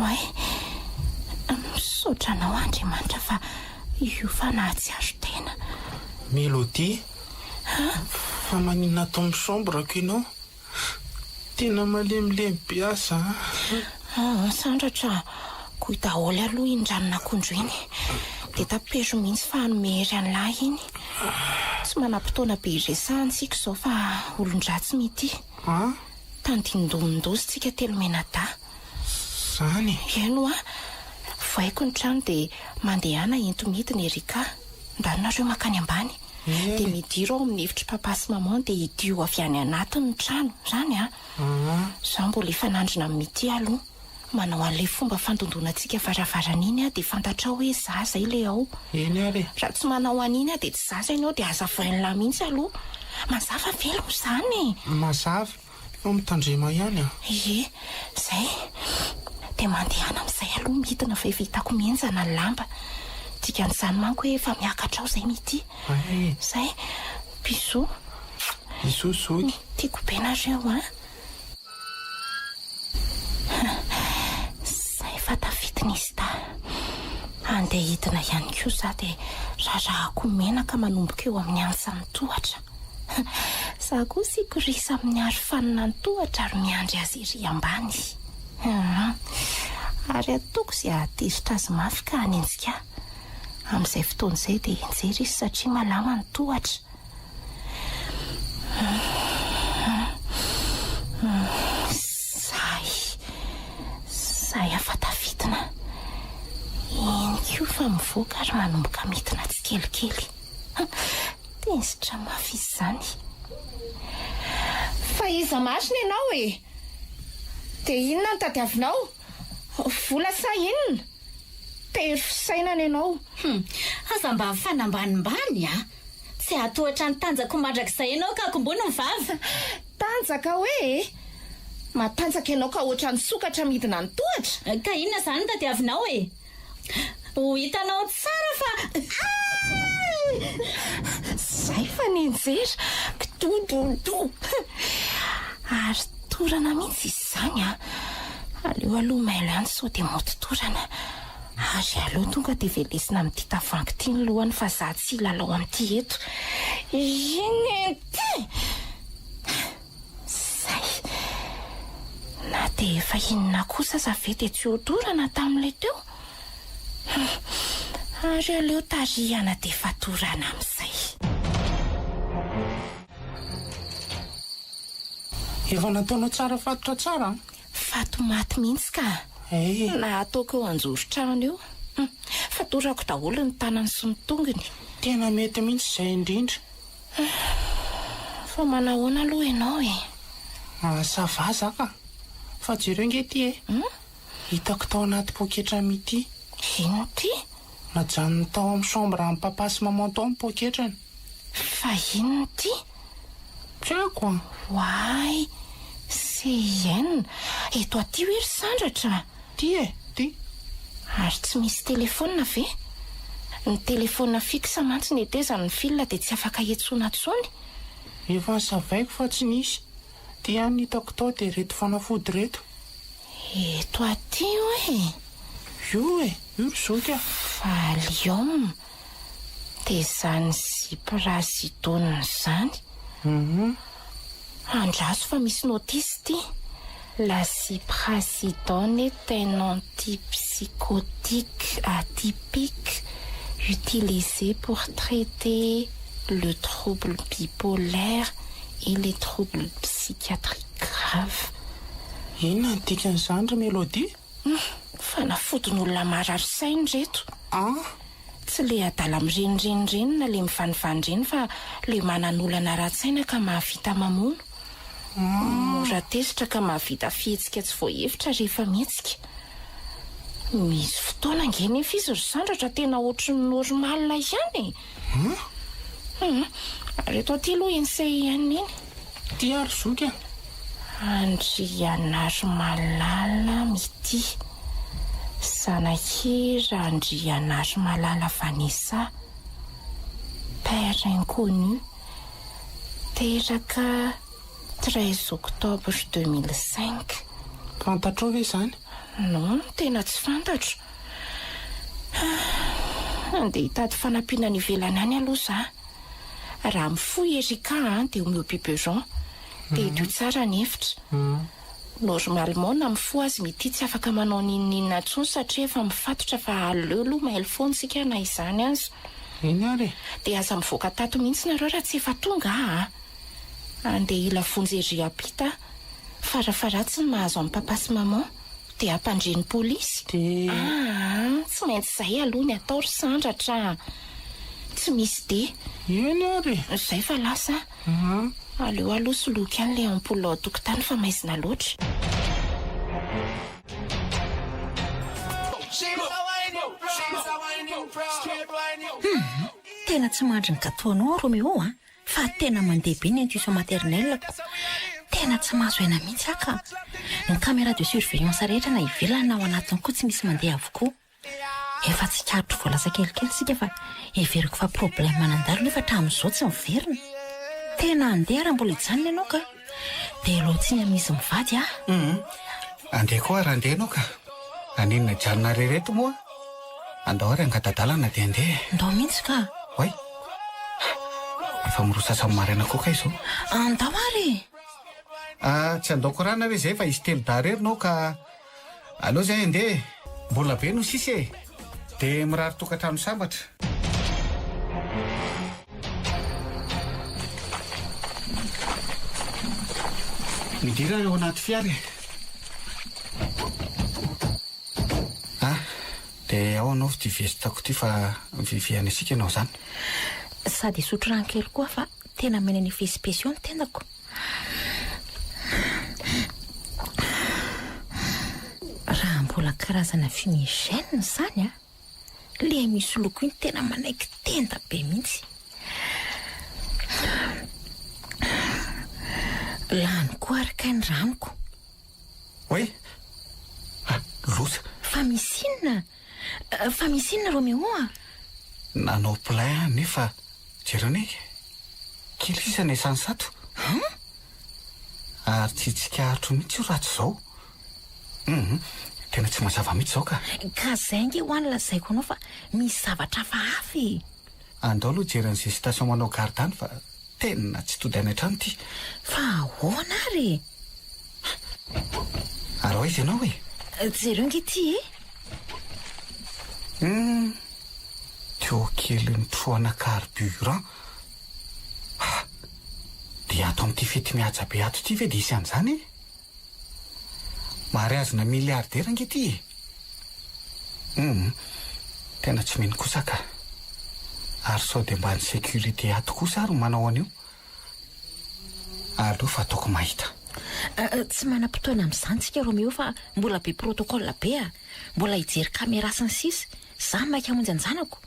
Oay, misaotra anao Andriamanitra fa io fa nahatsiaro tena. Mélodie, fa maninona tao amin'ny chambre-ko ianao? Tena malemilemy piasa. Sandratra, koy daholo aloha indranona akondro iny. Dia tapezo mihitsy fa anomehery an'lahy iny. Tsy manam-potoana be iresahantsika izao fa olon-dratsy mity. Tandindomindozy tsika 3 menada. Zany? Eno voaiko ny trano dia mandehana ento-midina Erika. Ndanareo makany ambany. Dia midiro ao amin'ny hevitry papa sy maman dia idio avy any anatiny ny trano. Zany Zaho mbola efa nandrina amin'ny mity aloha. Manao an'ilay fomba fandondonantsika varavarana iny dia fantatra hoe zaza ilay ao. Eny ary. Raha tsy manao an'iny dia tsy zaza ianao dia aza voain'lahy mihitsy aloha. Mazava velo izany. Mazava, fa mitandrema ihany Zay. Dia mandehana amin'izay aloha midina fa efa hitako mihenjana ny lamba. Dikan'izany manko hoe efa miakatra ao izay mity. Zay, bisou. Bisou soky. Tiako be nareo fatafitin'izy ta. Andeha hidina ihany koa za dia rarahako menaka manomboka eo amin'ny ansa ny tohatra. Za koa sikorisa amin'ny arofanina ny tohatra ary miandry azy iry ambany. Ary ataoko izay ahatezitra azy mafy ka hanenjika. Amin'izay fotoana izay dia enjery izy satria malama ny tohatra. Zay afatafitina. Iny koa fa mivoaka ary manomboka midina tsy kelikely. Tezitra mafy izany. Fa iza masina ianao dia inona ny tadiavinao? Vola sa inona? Tery fisainana ianao. Aza mba fanambanimbany tsy atohatra ny tanjako mandrakizay ianao ka kombony ny vava. Tanjaka hoe? Matanjaka ianao ka ohatran'ny sokatra midina ny tohatra? Ka inona izany no tadiavinao ho hitanao tsara fa Zay fa nenjery kitododo. Ary torana mihitsy izany Aleo aloha mailo ihany sao dia motitorana. Ary aleo tonga dia velesina amin'ity tavoahangy ity ny lohany fa za tsy lalao amin'ity eto. Inety! Zay. Na dia efa inona kosa za ve dia tsy hodorana tamin'ilay teo? Ary aleo tarihana dia efa torana amin'izay. Efa nataonao tsara fatotra tsara? Fato maty mihitsy ka. Na ataoko eo anjoro-trano eo. Fa torako daholo ny tanany sy ny tongony. Tena mety mihitsy izay indrindra. Fa manahoana aloha ianao Sava zaka. Fa jereo ingety hitako tao anaty poketra mity. Ino ty? Najanony tao amin'ny chambre amin'ny papa sy maman tao amin'ny poketrany. Fa ino ty? Tiako Why? CN. Eto aty hoe ry sandratra. Ty. Ary tsy misy telefona ve? Ny telefona fixe mantsy ny etezany ny fil dia tsy afaka etsona tsony. Efa savaiko fa tsy nisy. Ty ihany hitako tao dia reto fanafody reto. eto aty hoe io io zoka valiom dia zany ziprasidonina zany andraso fa misy notisy ity la ziprasidone est un antipsychotique atypique utilisé pour traiter le trouble bipolaire et les troubles psychiatriques graves. inona ny dikan'izany ry Mélodie? Fanafodin'olona marary sainy reto. Tsy le adala mirenireny na le mivanivany fa le manan'olana rahatsaina ka mahavita mamono. Mora tezitra ka mahavita fihetsika tsy voahevitra rehefa mihetsika. Misy fotoana angeny efa izy ry sandratra tena ohatry ny normalina ihany. Reto aty aloha ensay ihany iny. Ty ary zoka. Andrianary Malala mity. Zanak'ira Andrianary Malala Vanessa, père inconnu, teraka 13 octobre 2005. Fantatro ve izany? Non, tena tsy fantatro. Andeha hitady fanampiana ny ivelany any aloha za. Raha mifoy Erika dia omeo Biberon dia dio tsara ny hevitra. Normalement na mifoy azy mety tsy afaka manao ninina intsony satria efa mifatotra fa aleo aloha maily foana sika na izany azy. Iny ary dia aza mivoaka tato mihitsy nareo raha tsy efa tonga andeha ila vonjery apita farafaratsy ny mahazo amin'ny papa sy maman dia ampandreny polisy. dia Tsy maintsy izay aloha ny atao ry sandratra. Tsy misy dia iny ary izay fa lasa aleo aloha soloky any le ampola ao tokotany fa maizina loatra. Tena tsy mandry ny gatoanao Roméo fa tena mandeha be ny intuition maternelle-ko. Tena tsy mahazo aina mihitsy aka. Ny caméra de surveillance rehetra na ivelany na ao anatiny koa tsy misy mandeha avokoa. Efa tsy karotro voalasa kelikely sika fa everiko fa problème manandalo nefa hatramin'izao tsy miverina. Tena andeha raha mbola hijanona ianao ka dia loatsiny amin'izy mivady andeha koa raha andeha anao ka aninona janona rereto moa andao ary angadadalana dia andeha ndao mihitsy ka hoy efa mirosasa maraina koa ka izao andao ary tsy andaoko rana re zay fa izy telo darery ka aleo zay andeha mbola be no sisy dia mirary tokantrano sambatra. Midira eo anaty fiara dia ao anao ty vezitako ty fa viviana asika ianao zany sady sotro rano kely koa fa tena mena ny fespesio ny tendako. Raha mbola karazana fumigène zany le misy loko iny tena manaiky tenda be mihitsy. Lany koa araka ny ranoko. hoy losa Fa misy inona Roméo nanao plein nefa jerone kilisana isany sato ary tsitsika ahatro mihitsy io ratsy izao. Tena tsy mazava mihitsy izao ka zay nge ho any lazaiko anao fa misy zavatra hafa andao aloha jeran'izay station manao gardany fa tena tsy tody any an-trano ty fa ahoana ary ary ho izy ianao hoe jereo nge ty teo kely ny troana carburant dia ato amin'ity fety mihaja be ato ty ve dia isy an'izany mary azona milliardaire nge ty tena tsy mino kosa ka ary sao dia mba ny sécurité ato kosa ary manao an'io aleo fa ataoko mahita tsy manam-potoana amin'izany tsika Roméo fa mbola be protocole be mbola hijery caméra sy ny sisa za maika hamonjy anjanako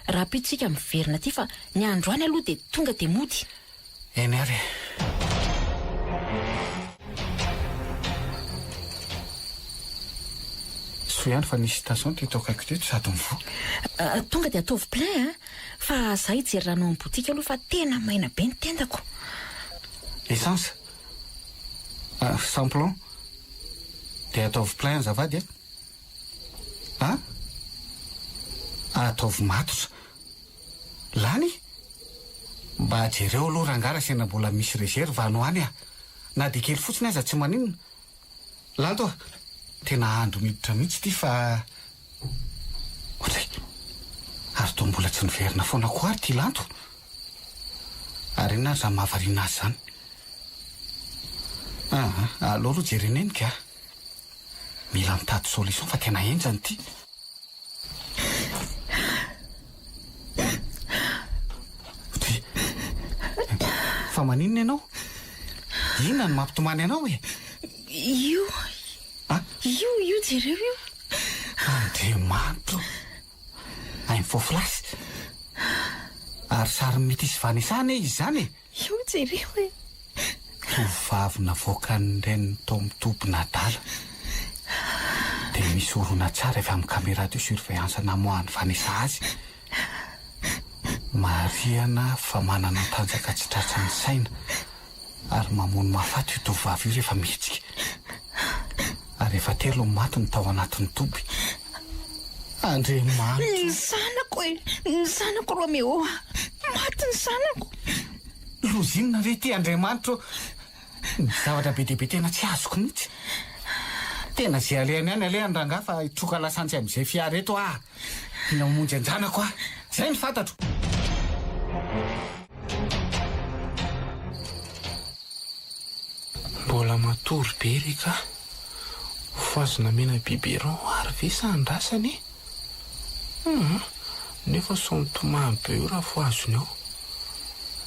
raha pitsika miverina ty fa ny andro any aloha dia tonga dia mody eny ary so ihany fa nisy station ty taoko haiko teto sady mivo tonga dia ataovy plein fa za hijery rano amin'ny botika aloha fa tena maina be ny tendako. essence samplon dia ataovy plein azavady ataovy matotra lany mba jereo aloha rangara sena mbola misy reserve anoany na dia kely fotsiny aza tsy maninona lanto tena andro miditra mihitsy ty fa otray ary to mbola tsy niverina foana koa ary ty lanto ary ina za mahavariana azy zany aloha aloha jerenenika mila mitady solution fa tena enjany ty fa maninona ianao inona ny mampitomany anao io jereo io andriamanitro ainy fofilasy ary sary mety isy vanesana izy zany io jereo tovavina voakan'ireny tomitompy nadala dia misy orona tsara avy amin'ny caméra de surveillance namoahany vanesa azy mariana fa manana tanjaka tsy tratra ny saina ary mamono mahafaty io tovavy io rehefa mihetsika ary efa telo maty ny tao anatin'ny toby andriamanitro ny zanako Romeo maty ny zanako lozinona re ty andriamanitro ny zavatra be deabe tena tsy azoko mihitsy tena zay alehany any aleha ny ranga fa hitroka lasantsy amin'izay fiara eto ina monjy anjanako zay ny fantatro mbola matory be reka fazona mena biberon ary vesa andrasany nefa somtomamy be io raha foazony ao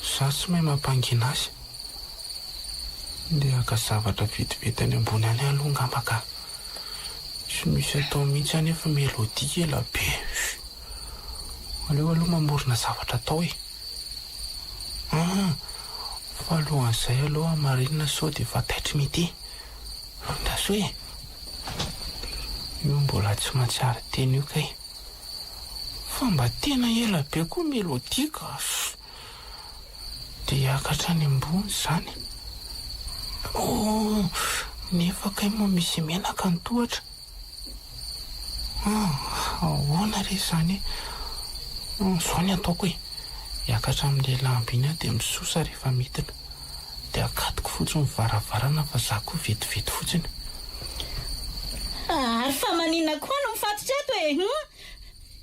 za tsy mahay mampangina azy dia aka zavatra vetivety any ambony any alongambaka tsy misy atao mihitsy any efa melodie ela be aleo aloha mamorona zavatra atao fa alohan'izay aloha marinina sao dia efa taitry mety ndaso io mbola tsy mahatsiary teny io kay fa mba tena ela be koa melodie ka dia akatra any ambony zany nefa kay moa misy menaka ny tohatra ahoana re zany zao ny ataoko hiakatra amin'le lamby iny dia misosa rehefa mitina dia akatoko fotsiny varavarana fa za koa vetivety fotsiny ary fa maninona koa no mifatotra eto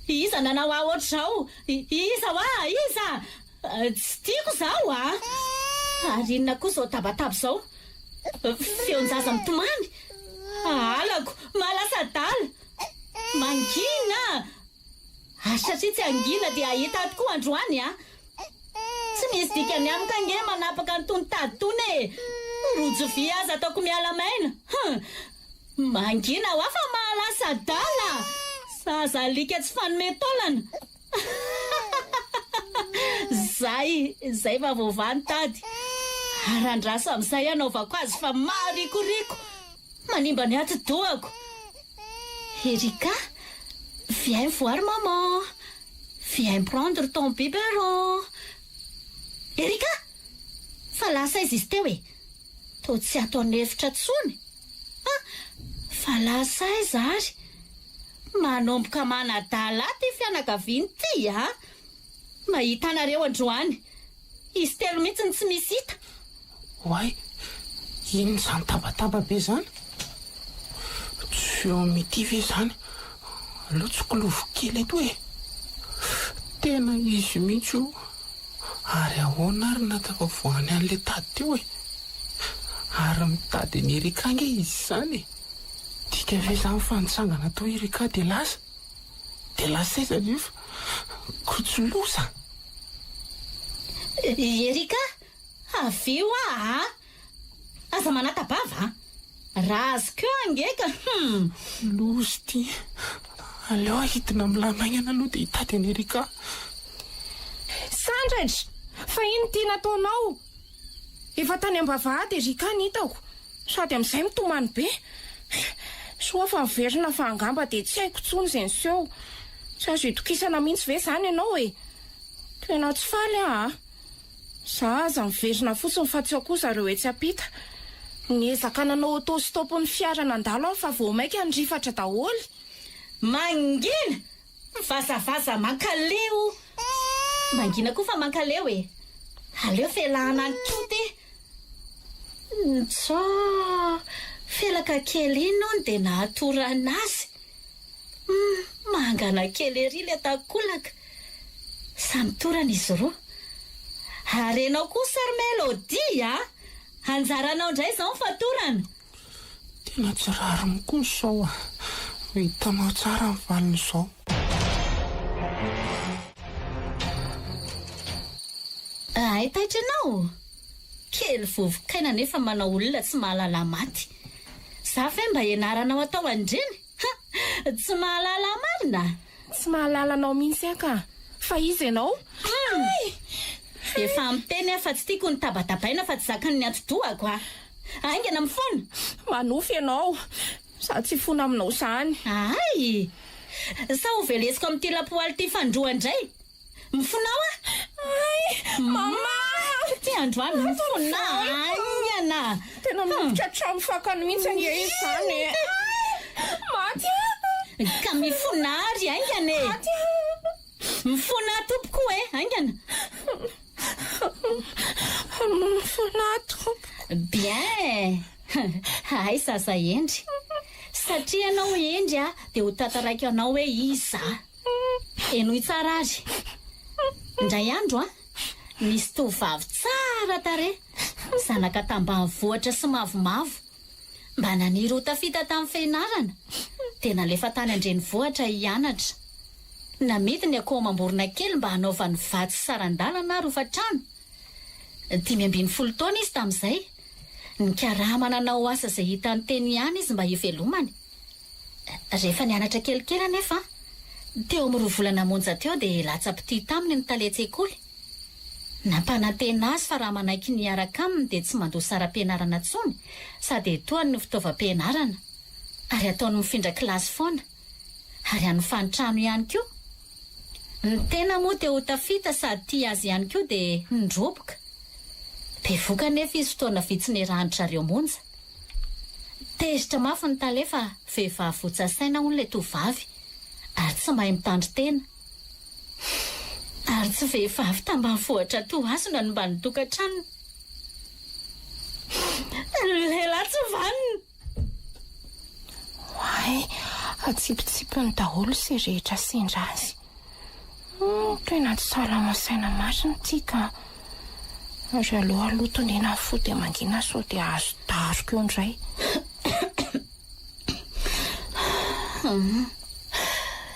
iza nanao ohatr' zao iza iza tsy tiako zao ary inona koa zao tabataba zao feonjaza mitomany alako malasa dala mangina satria tsy angina dia ahita tokoa androany tsy misy dikany amika nge manapaka nytony tady tony rojo vy aza ataoko miala maina mangina fa malasa dala zaza alika tsy fanometaolana zay fa vovany tady arandraso amin'izay anaovako azy fa marikoriko manimba ny ati-dohako Erika, viens voir maman, viens prendre ton biberon. Erika, fa lasa izy izy teo to tsy ataony hevitra tsony fa lasa izy ary manomboka manadala ty fianakaviany ty mahita anareo androany izy telo mihitsy tsy misy hita Why? Ino zany tabataba be zany? Tsy eo mety ve zany? Aleo tsy kolovo kely eto tena izy mihitsy io. Ary ahoana ary nataka voany an'le tady teo ary mitady ny Erika ange izy zany Tika ve zany fanitsangana tao Erika de lasa iza nefa kotsolosa. Erika, aveo aza manatabava raha azy keo angeka losy ty. Aleo hitina milamagnana aloha dia hitady any Erika. Sandratra, fa ino ty nataonao? Efa tany am-bavahady Erika ny hitako sady amin'izay mitomany be. Soa fa miverina fa angamba dia tsy haiko tsony izay niseho. Tsy azo itokisana mihitsy ve zany ianao tena tsy faly za aza miverina fotsiny fa tsy ao kosa zareo tsy apita niezaka nanao autostop ny fiara nandalo aho fa vao maika andrifatra daholy. Mangina vasavasa mankaleo mangina koa fa mankaleo e aleo felahana ny troty tso felaka kely ino no dia nahatorana azy mangana kely ery le takolaka samy torana izy roa ary enao koa sary melodia anjaranao indray izao ny fatorana tena tsy rary mikoa izao hitanao tsara ny valiny izao. Ay taitranao kely vovokaina nefa manao olona tsy mahalala maty za fe mba ianaranao atao andreny tsy mahalala marina tsy mahalalanao mihitsy aka fa izy ianao efa miteny aho fa tsy tiako ny tabatabaina fa tsy zakany ny atodohako aingana mifona manofy ianao sa tsy fona aminao zany. ay sa ho velesiko amin'ity lapoaly ty fandroa indray mifonao mama ty androany mifona aingana tena miditra trano fakany mihitsy ange izy zany maty ka mifona ary aingana mifona tompoko aingana mifona tompoko bien ay sasa endry satria anao endry dia ho tataraiky anao hoe iza enoy tsara azy indray andro nisy tovavy tsara tare zanaka tambanivohitra sy mavomavo mba naniry ho tafita tamin'ny fianarana dia nalefa tany andrenivohitra hianatra namety ny akoho-mamborona kely mba hanaovany vatsy sarandalana ary hofatrano 5 taona izy tamin'izay nikaraha mananao asa izay hita ny teny ihany izy mba hivelomany rehefa nianatra kelikely anefa teo amin'ny 2 volana monja teo dia latsa-pity taminy ny taletsekoly nampanantena azy fa raha manaiky niaraka aminy dia tsy mandoa sara-pianarana tsony sady etoany ny fitaovam-pianarana ary ataony mifindra kilasy foana ary anyfanitrano ihany koa ny tena moa dia ho tafita sady tia azy ihany koa dia nidroboka bevoka nefa izy fotoana vitsiny rahanitra reo monja tezitra mafy ny talefa vehivavy votsasaina hono ilay tovavy ary tsy mahay mitandry tena ary tsy vehivavy tambanivohitra to azona no mba nitokantrano lehilahy tsy vanina ay atsipitsipiny daholo sy rehetra sendra azy tena tsy salamasaina masiny tika ary aloha alotonena fo dia mangina so dia azo daroko eo indray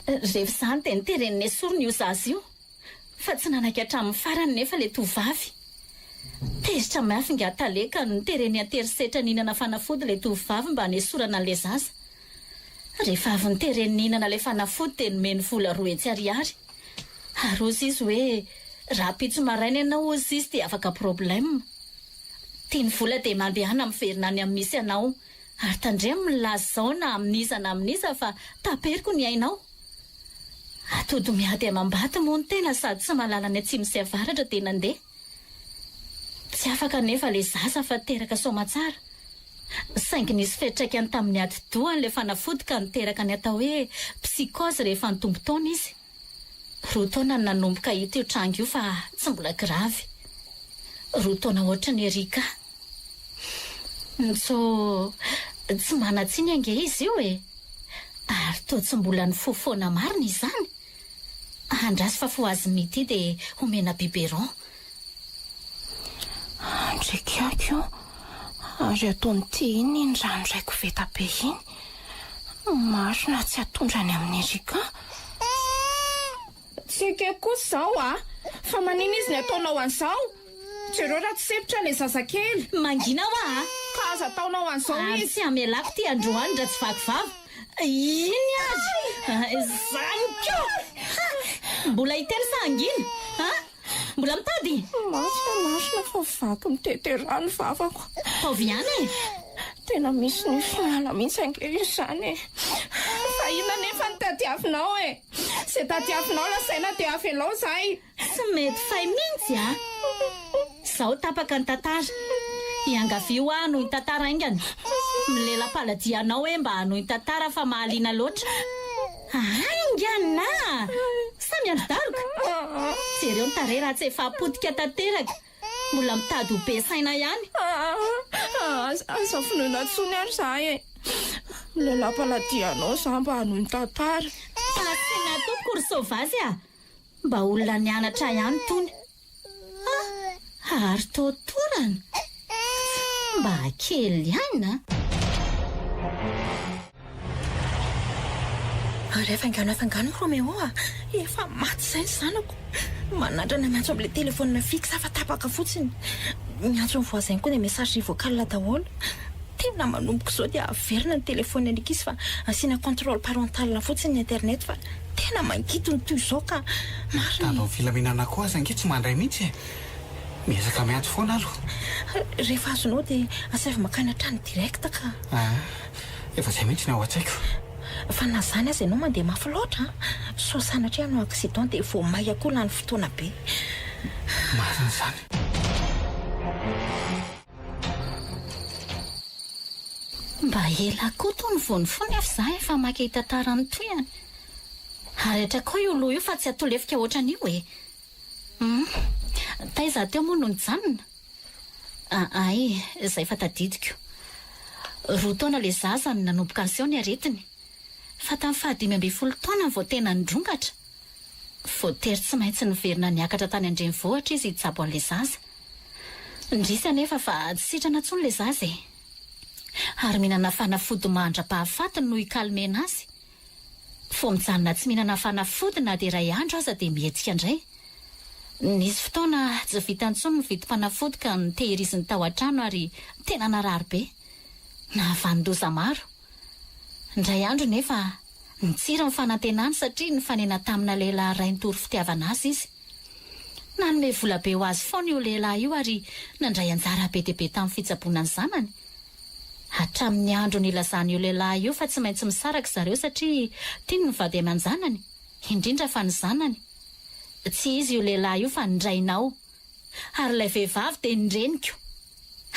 rehefa zany dia nitereniny esorony io zazy io fa tsy nanaiky hatramin'ny farany nefa le tovavy tezitra mafinga taleka no nitereny aterisetra ninana fanafody le tovavy mba hanesorana an'le zaza rehefa avy nitereny ninana le fanafody dia nomeny vola 2 hetsy ariary ary ozy izy hoe raha pitso maraina ianao ozy izy dia afaka problème tiany vola dia mandehana miverina any amin'ny misy ianao ary tandre milaza zao na amin'iza na amin'iza fa taperiko ny ainao atody miady amam-baty moa ny tena sady tsy mahalala ny atsimo sy avaratra dia nandeha tsy afaka nefa le zaza fa teraka somatsara saingy nisy fetraikany tamin'ny adi-dohany le fanafody ka niteraka ny atao hoe psychose rehefa nitombo taona izy 2 taona ny nanomboka hita io trango io fa tsy mbola gravy 2 taona ohatra ny erika so tsy manatsiny ange izy io ary to tsy mbola ny fofoana marina izany andrasy fa fo azy mity dia homena biberon andrekako ary ataony ty iny ny rano raiko veta be iny marina tsy atondrany amin'ny erika tsy eke kosa zao fa manina izy ny ataonao an'izao jereo raha tsy sepitra le zazakely mangina ho ka aza ataonao an'izao ary izy tsy amelako ty androany dra tsy vakivava iny azy zany ko mbola hiteny sangina mbola mitady masina fa vaky mitete rano vavako taoviany tena misy ny fiala mihitsy ange izy zany fa ina nefa ny tadiavinao zay tadiavinao lasaina dia avelao zay tsy mety fay mihitsy zaho tapaka ny tantara iangavio noho ny tantara aingany milela-paladianao hoe mba noho ny tantara fa mahaliana loatra aingana samy andro daroka jereo ny tare raha tsy efa apotika tanteraka mbola mitady ho be saina ihany aza finoina tsony ary za e milela-paladianao za mba noho ny tantara fasina tompoko ry sovazy mba olona nianatra ihany tony ary totorana mba kely ihany rehefa angano Romeo efa maty izay ny zanako manandrana miantso amin'ilay telefonina fixe afa tapaka fotsiny miantso ny voisin koa dia message vocal daholo tena manomboka izao dia averina ny telefony an'ika izy fa asiana contrôle parental fotsiny ny internet fa tena mankito ny toy izao ka marina filaminana koa aza anke tsy mandray mihitsy miezaka miantso foana aloha rehefa azonao dia asavy makany hatrany direct ka efa izay mihitsy ny ao an-tsaiko fa na zany azy ianao mandeha mafy loatra so sanatria no accident dia vao may akoho lany fotoana be marina izany mba ela koa tony vonifony afa za efa maky tantara ny toyany ary hatra koa io loha io fa tsy atolefika ohatran'io e taiza teo moa no nijanona ay izay fa tadidiko roa taona le zaza ny nanomboka an'izao ny aretiny fa tamin'ny 5 taona vao tena nidrongatra vao tery tsy maintsy niverina niakatra tany andrenivohitra izy hitsabo an'le zaza ndrisy anefa fa tsy sitrana tsony le zaza e ary mihinana fanafody mandra-pahafatiny no hikalmena azy fo mijanona tsy mihinana fanafody na dia ray andro aza dia mihetsika indray nisy fotoana tsy vitany tsony ny vidim-panafody ka nitehiriziny tao an-trano ary tena narary be nahavandoza maro indray andro nefa nitsira ny fanantenany satria ny fanena tamina lehilahy ray nitory fitiavana azy izy nanome vola be ho azy foana io lehilahy io ary nandray anjara be dia be tamin'ny fitsaboana ny zanany hatramin'ny andro nilazany io lehilahy io fa tsy maintsy misaraka zareo satria tiany ny vady aman-janany indrindra fa ny zanany tsy izy io lehilahy io fa nindrainao ary ilay vehivavy dia nindreniko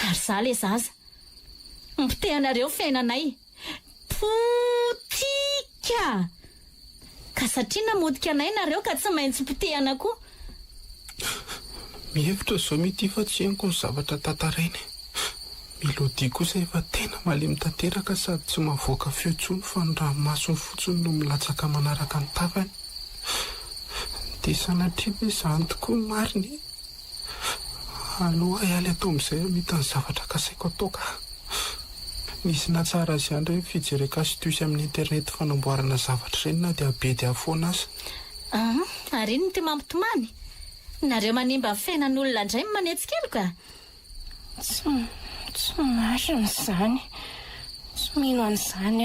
ary za le zaza mpitehanareo fiainanay potika ka satria namodika anay nareo ka tsy maintsy potehana koa mihevitra zao mity fa tsy henoko ny zavatra tantarainy milodi kosa efa tena malemy tanteraka sady tsy mavoaka feotsony fa ny ranomasony fotsiny no milatsaka manaraka ny tavany dia sanatria hoe izany tokoa ny mariny aloha ialy atao amin'izay mita ny zavatra kasaiko atao ka misy natsara azy ihany hoe fijereka astuce amin'ny internet fanamboarana zavatra ireny na dia be dia foana azy ary iny no teo mampitomany nareo manimba fiainan'olona indray manetsikelo ka tsy marina izany tsy mino an'izany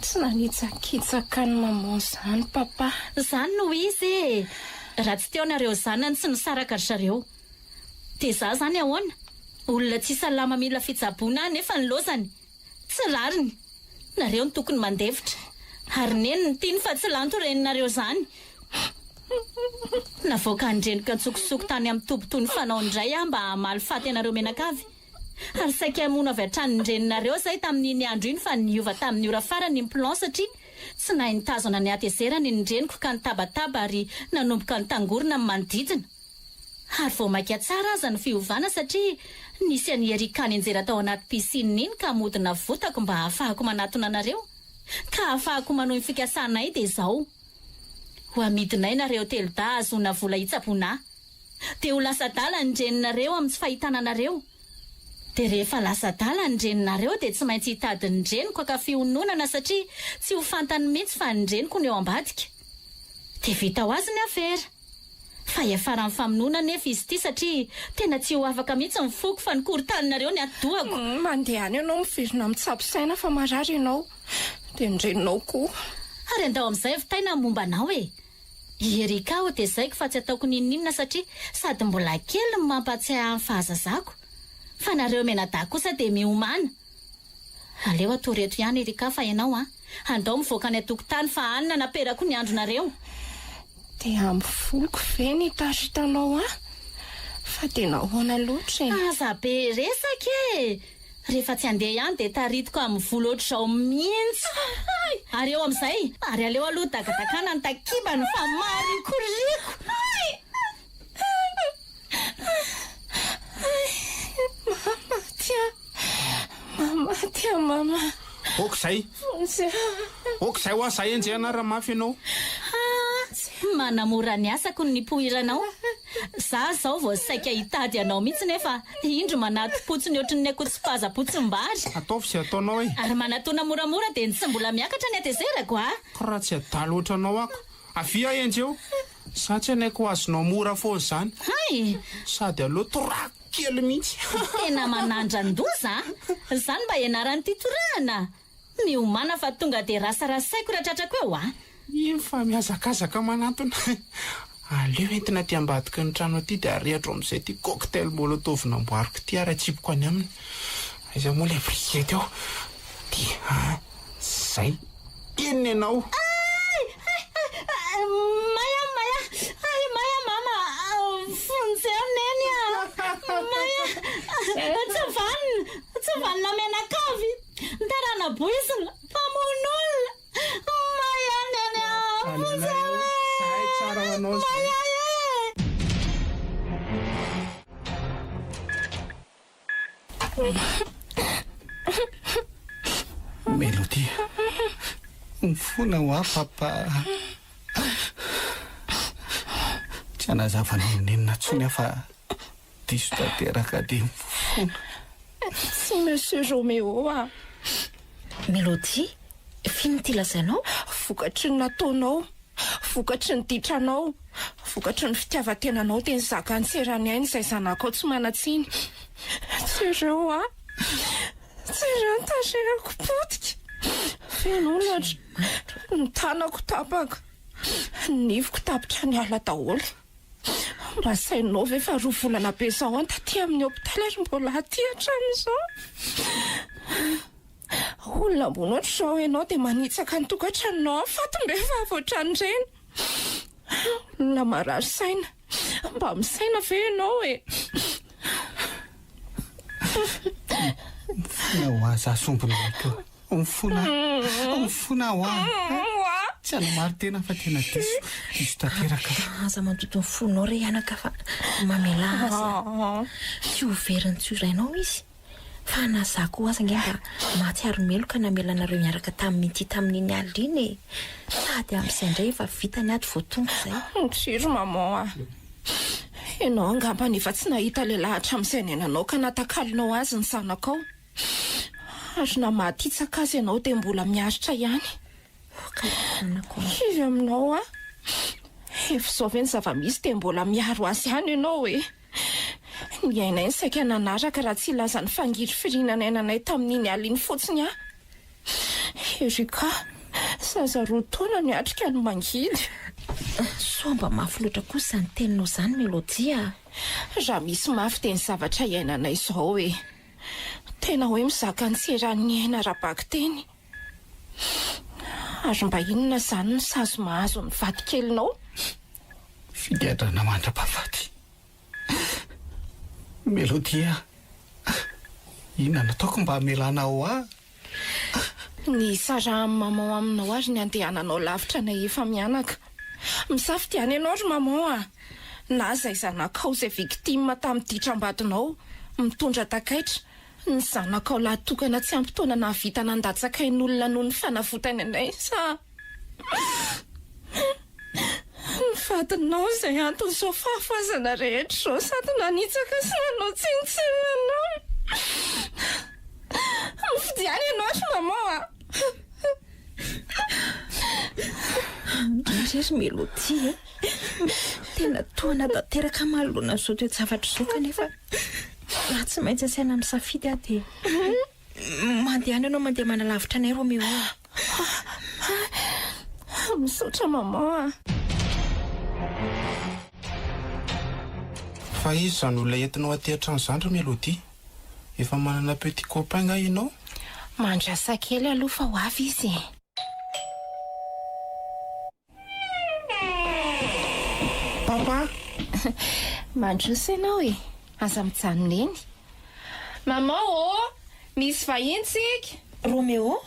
tsy nanitsakitsaka ny mamoa izany papa izany no izy raha tsy teo nareo zanany sy nisaraka ry zareo dia za zany ahoana olona tsy salama mila fitsaboana nefa ny lozany tsy rariny nareo ny tokony mandevitra ary neny ny tiany fa tsy lanto reninareo zany navoaka andrenika ntsokosoko tany amin'ny tombotoy ny fanao indray mba hamaly faty anareo menakavy ary saika amona avy hatrany ndreninareo zay tamin'iny andro iny fa niova tamin'ny ora farany ny plan satria tsy nahay nitazona ny atezerany nindreniko ka nitabataba ary nanomboka nitangorona amin'ny manodidina ary vao maika tsara aza ny fiovana satria nisy anyerikany anjera tao anaty pisine iny ka modina votako mba ahafahako manatona anareo ka ahafahako manohy ny fikasanay dia izao ho amidinay nareo teloda azona vola hitsaboana dia ho lasa dala ndreninareo amin'ny tsy fahitana anareo dia rehefa lasa dala ndreninareo dia tsy maintsy hitady ndreniko ka fiononana satria tsy ho fantany mihitsy fa ndreniko ny eo ambadika dia vita ho azy ny afera fa iafara amin'ny famonoana nefa izy ity satria tena tsy ho afaka mihitsy ny foko fa nikorytaninareo ny atoako mandeha any ianao mivirina mitsaposaina fa marary ianao dia ndreninao koa ary andao amin'izay vitaina momba anao e erika aho dia zaiko fa tsy ataoko nininina satria sady mbola kely ny mampatsiahy amin'ny fahazazako fa nareo menada kosa dia miomana aleo atoreto ihany erika fa ianao andao mivoaka ny atokotany fa anina naperako ny andronareo dia amin'ny voloko ve ny taritanao fa tena hoana loatra aza be resaka rehefa tsy handeha ihany dia taritiko amin'ny vola oatra izao mihitsy ary eo amin'izay ary aleo aloha dagadakana ny takibany fa marikoriko mama okizay ho azay enjehana raha mafy ianao manamora ny asako ny poiranao za zao vao saika hitady anao mihitsy nefa indro manato-potsiny ohatry ny akotsipaza-potsimbary ataovy izay ataonao ary manatona moramora dia tsy mbola miakatra ny atezerako raha tsy adalo ohatranao ako avia enjeo sa tsy anaiko ho azonao mora foana izany sady aloha torako kely mihitsy tena manandran-doza izany mba ianaran'ity torahana miomana fa tonga dia rasarasaiko raha tratrako eo iny fa miazakazaka manatona aleo entina ty ambadika ny trano aty dia arehatra amin'izay ty cocktail molotov namboariko ty ara-tsipoko any aminy aiza moa ilay brikety eo dia zay inona ianao maya mama fonjeoneny maya tsy vanina menakavy ntarana boisina mpamonolona maya neny tsara hoanao Melodia mifona ho papa tsy anazavanao nenina tsony afa diso tanteraka dia mifona tsy monsieur Roméo Mélodie fino ty lazainao vokatry ny nataonao vokatry ny ditranao vokatry ny fitiavan-tenanao dia ny zakantsirany ainy izay zanako tsy manatsiny tsireo tsireo taserako potika fenolatra ny tanako tapaka nivoko tapitra ny ala daholo mba sainao ve fa 2 volana be zao taty amin'ny hôpitaly ary mbola aty hatramin'izao olona mbona oatra izao ianao dia manitsaka ny tokantranonao afatombe fa avoatran'ireny olona marary saina mba misaina ve ianao mifona ho aza asombona ko mifona ho tsy ana maro tena fa tena diso tanteraka aza mandoto ny fonao re ianaka fa mamela azy tsy ho veriny tsy irainao izy fa nazako aza nge mba mahatsiaro meloka namelanareo miaraka tamin'ity tamin'iny aliny sady amin'izay indray efa vitany ady voatonga izay tsiro maman ianao angamba nefa tsy nahita le lahatra amin'izay nenanao ka natakalinao azy ny zanakao ary na mahatitsaka azy ianao dia mbola miaritra ihany ivy aminao efa izao ve ny zava-misy dia mbola miaro azy ihany ianao ny ainay ny saika nanaraka raha tsy ilaza ny fangiry firinana ainanay tamin'iny aliny fotsiny erika zaza 2 taona ny atrika ny mangidy soa mba mafy loatra kosa ny teninao izany Melodia raha misy mafy dia ny zavatra iainanay izao tena hoe mizaka ny tseran'ny aina raha-bako teny ary mba inona izany ny sazo mahazo ny vadikelinao figadrana mandra-pavaty Melodia inona nataoko mba hamelanao ny sara maman aminao ary ny andehananao lavitra na efa mianaka misafidiany ianao ry maman na zay zanakao izay victime tamin'ny ditram-badinao mitondra takaitra ny zanakao lahatokana tsy ampitoana nahavita nandatsakain'olona noho ny fanavotany anay sa ny vadinao izay antony izao fahafazana rehetra izao sady nanitsaka sy nanao tsinitsinanao mifidiany ianao ry maman rery Melodia tena toana tanteraka malona zao toe zavatra izao kanefa raha tsy maintsy asaina misafidy dia mandehana ianao mandeha manalavitra anay Roméo misaotra maman fa izy izany olona entinao aty an-trano izany ry Melodia efa manana petit copain nga ianao mandrasa kely aloha fa ho avy izy papa mandrosa ianao e aza mijanona eny. Mama misy vahintsika. Romeo,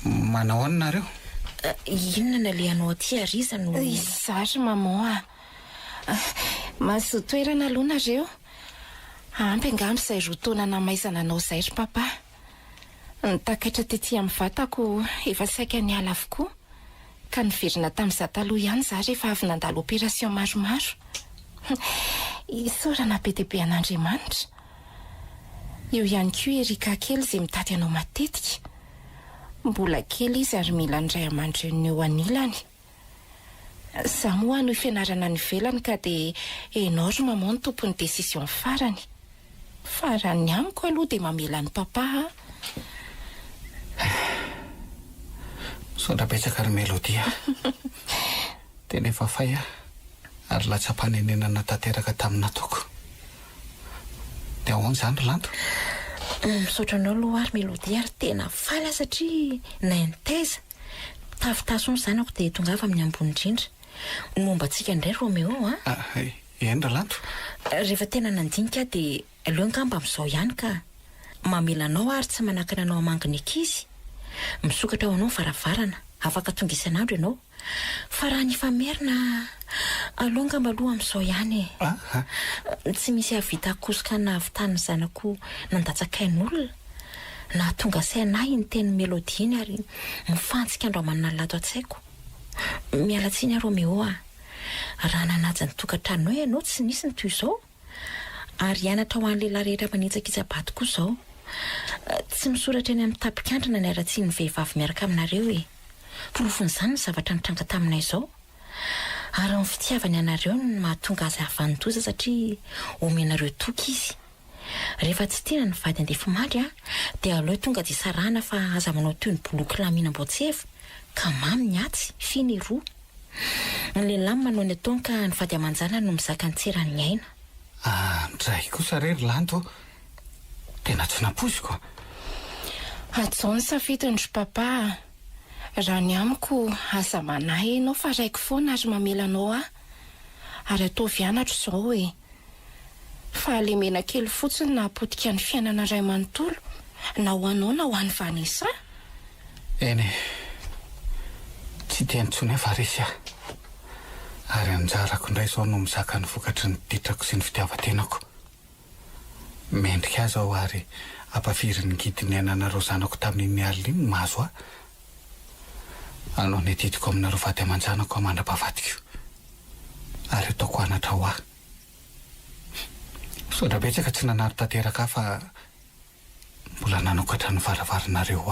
manao any nareo? inona na lehanao aty ariza no Zary mama mahazo toerana aloha nareo. Ampy angamba izay rotaona namaizana anao izay ry papa. Nitakaitra tetỳ amin'ny vatako efa saika niala avokoa, ka niverina tamin'izaho taloha ihany za rehefa avy nandalo opération maromaro. Isaorana be dia be an'Andriamanitra. Eo ihany koa Erika kely izay mitady anao matetika. Mbola kely izy ary mila ndray aman-dreny eo anilany. Za moa no fianarana ny velany ka dia enao ry mama ny tompon'ny décision farany. Farany amiko aloha dia mamela ny papa. Sondra betsaka ry Melodia. Tena efa fay ary latsa-panenenana tanteraka tamina toko. Dia ahoana izany ry Lanto? misaotra anao aloha ary Melodia ary tena faly satria naintaiza tafitasony zanako dia tongava amin'ny ambony indrindra. Momba antsika indray Romeo eny ry Lanto? Rehefa tena nandinika dia aleo angamba amin'izao ihany ka mamela anao ary tsy manakana anao amanginy ankizy. Misokatra ao anao varavarana, afaka tonga isan'andro ianao. Fa raha ny famerina aleo angamba aloha amin'izao ihany tsy misy havita akosoka nahavitany zanako nandatsakain'olona na tonga sainahy ny teny Melodie iny ary mifantsika andro amanana lato an-tsaiko. Miala tsiny Romeo raha nanaja ny tokantrano ianao tsy nisy ny toy izao ary hianatra ho an'ny lehilahy rehetra manitsakitsabato koa izao. Tsy misoratra eny amin'ny tapikandrina ny aratsiany vehivavy miaraka aminareo porofon'izany ny zavatra nitranga taminay izao ary ny fitiavany anareo ny mahatonga azy havandoza satria omenareo toky izy. Rehefa tsy tiana ny vady andeha fomandry dia aleo tonga dia sarana fa aza manao toy ny boloky laminam-boatseva ka mamy ny atsy finy roa. Ny lehilahy manao ny ataony ka ny vady aman-jana no mizaka ny tserany aina. Ndray kosa rery Lanto, tena tsy naposiko. Atao ny safidiny ry papa. Raha ny amiko asa manahy ianao fa raiko foana ary mamela anao ary atao vianatra izao fa alemena kely fotsiny na apotika ny fiainana ray manontolo na ho anao na ho an'ny Vanessa. Eny tsy tiany tsony Varesy ary anjarako indray izao no mizaka ny vokatry ny ditrako sy ny fitiavan-tenako. Mendrika azy aho ary ampafiry ny gidiny ananareo zanako tamin'iny alina iny mahazo anao ny adidiko aminareo vady aman-janako amandra-bavadiko ary ataoko anatra ho Sondra betsaka tsy nanary tanteraka fa mbola nanokatra ny varavaranareo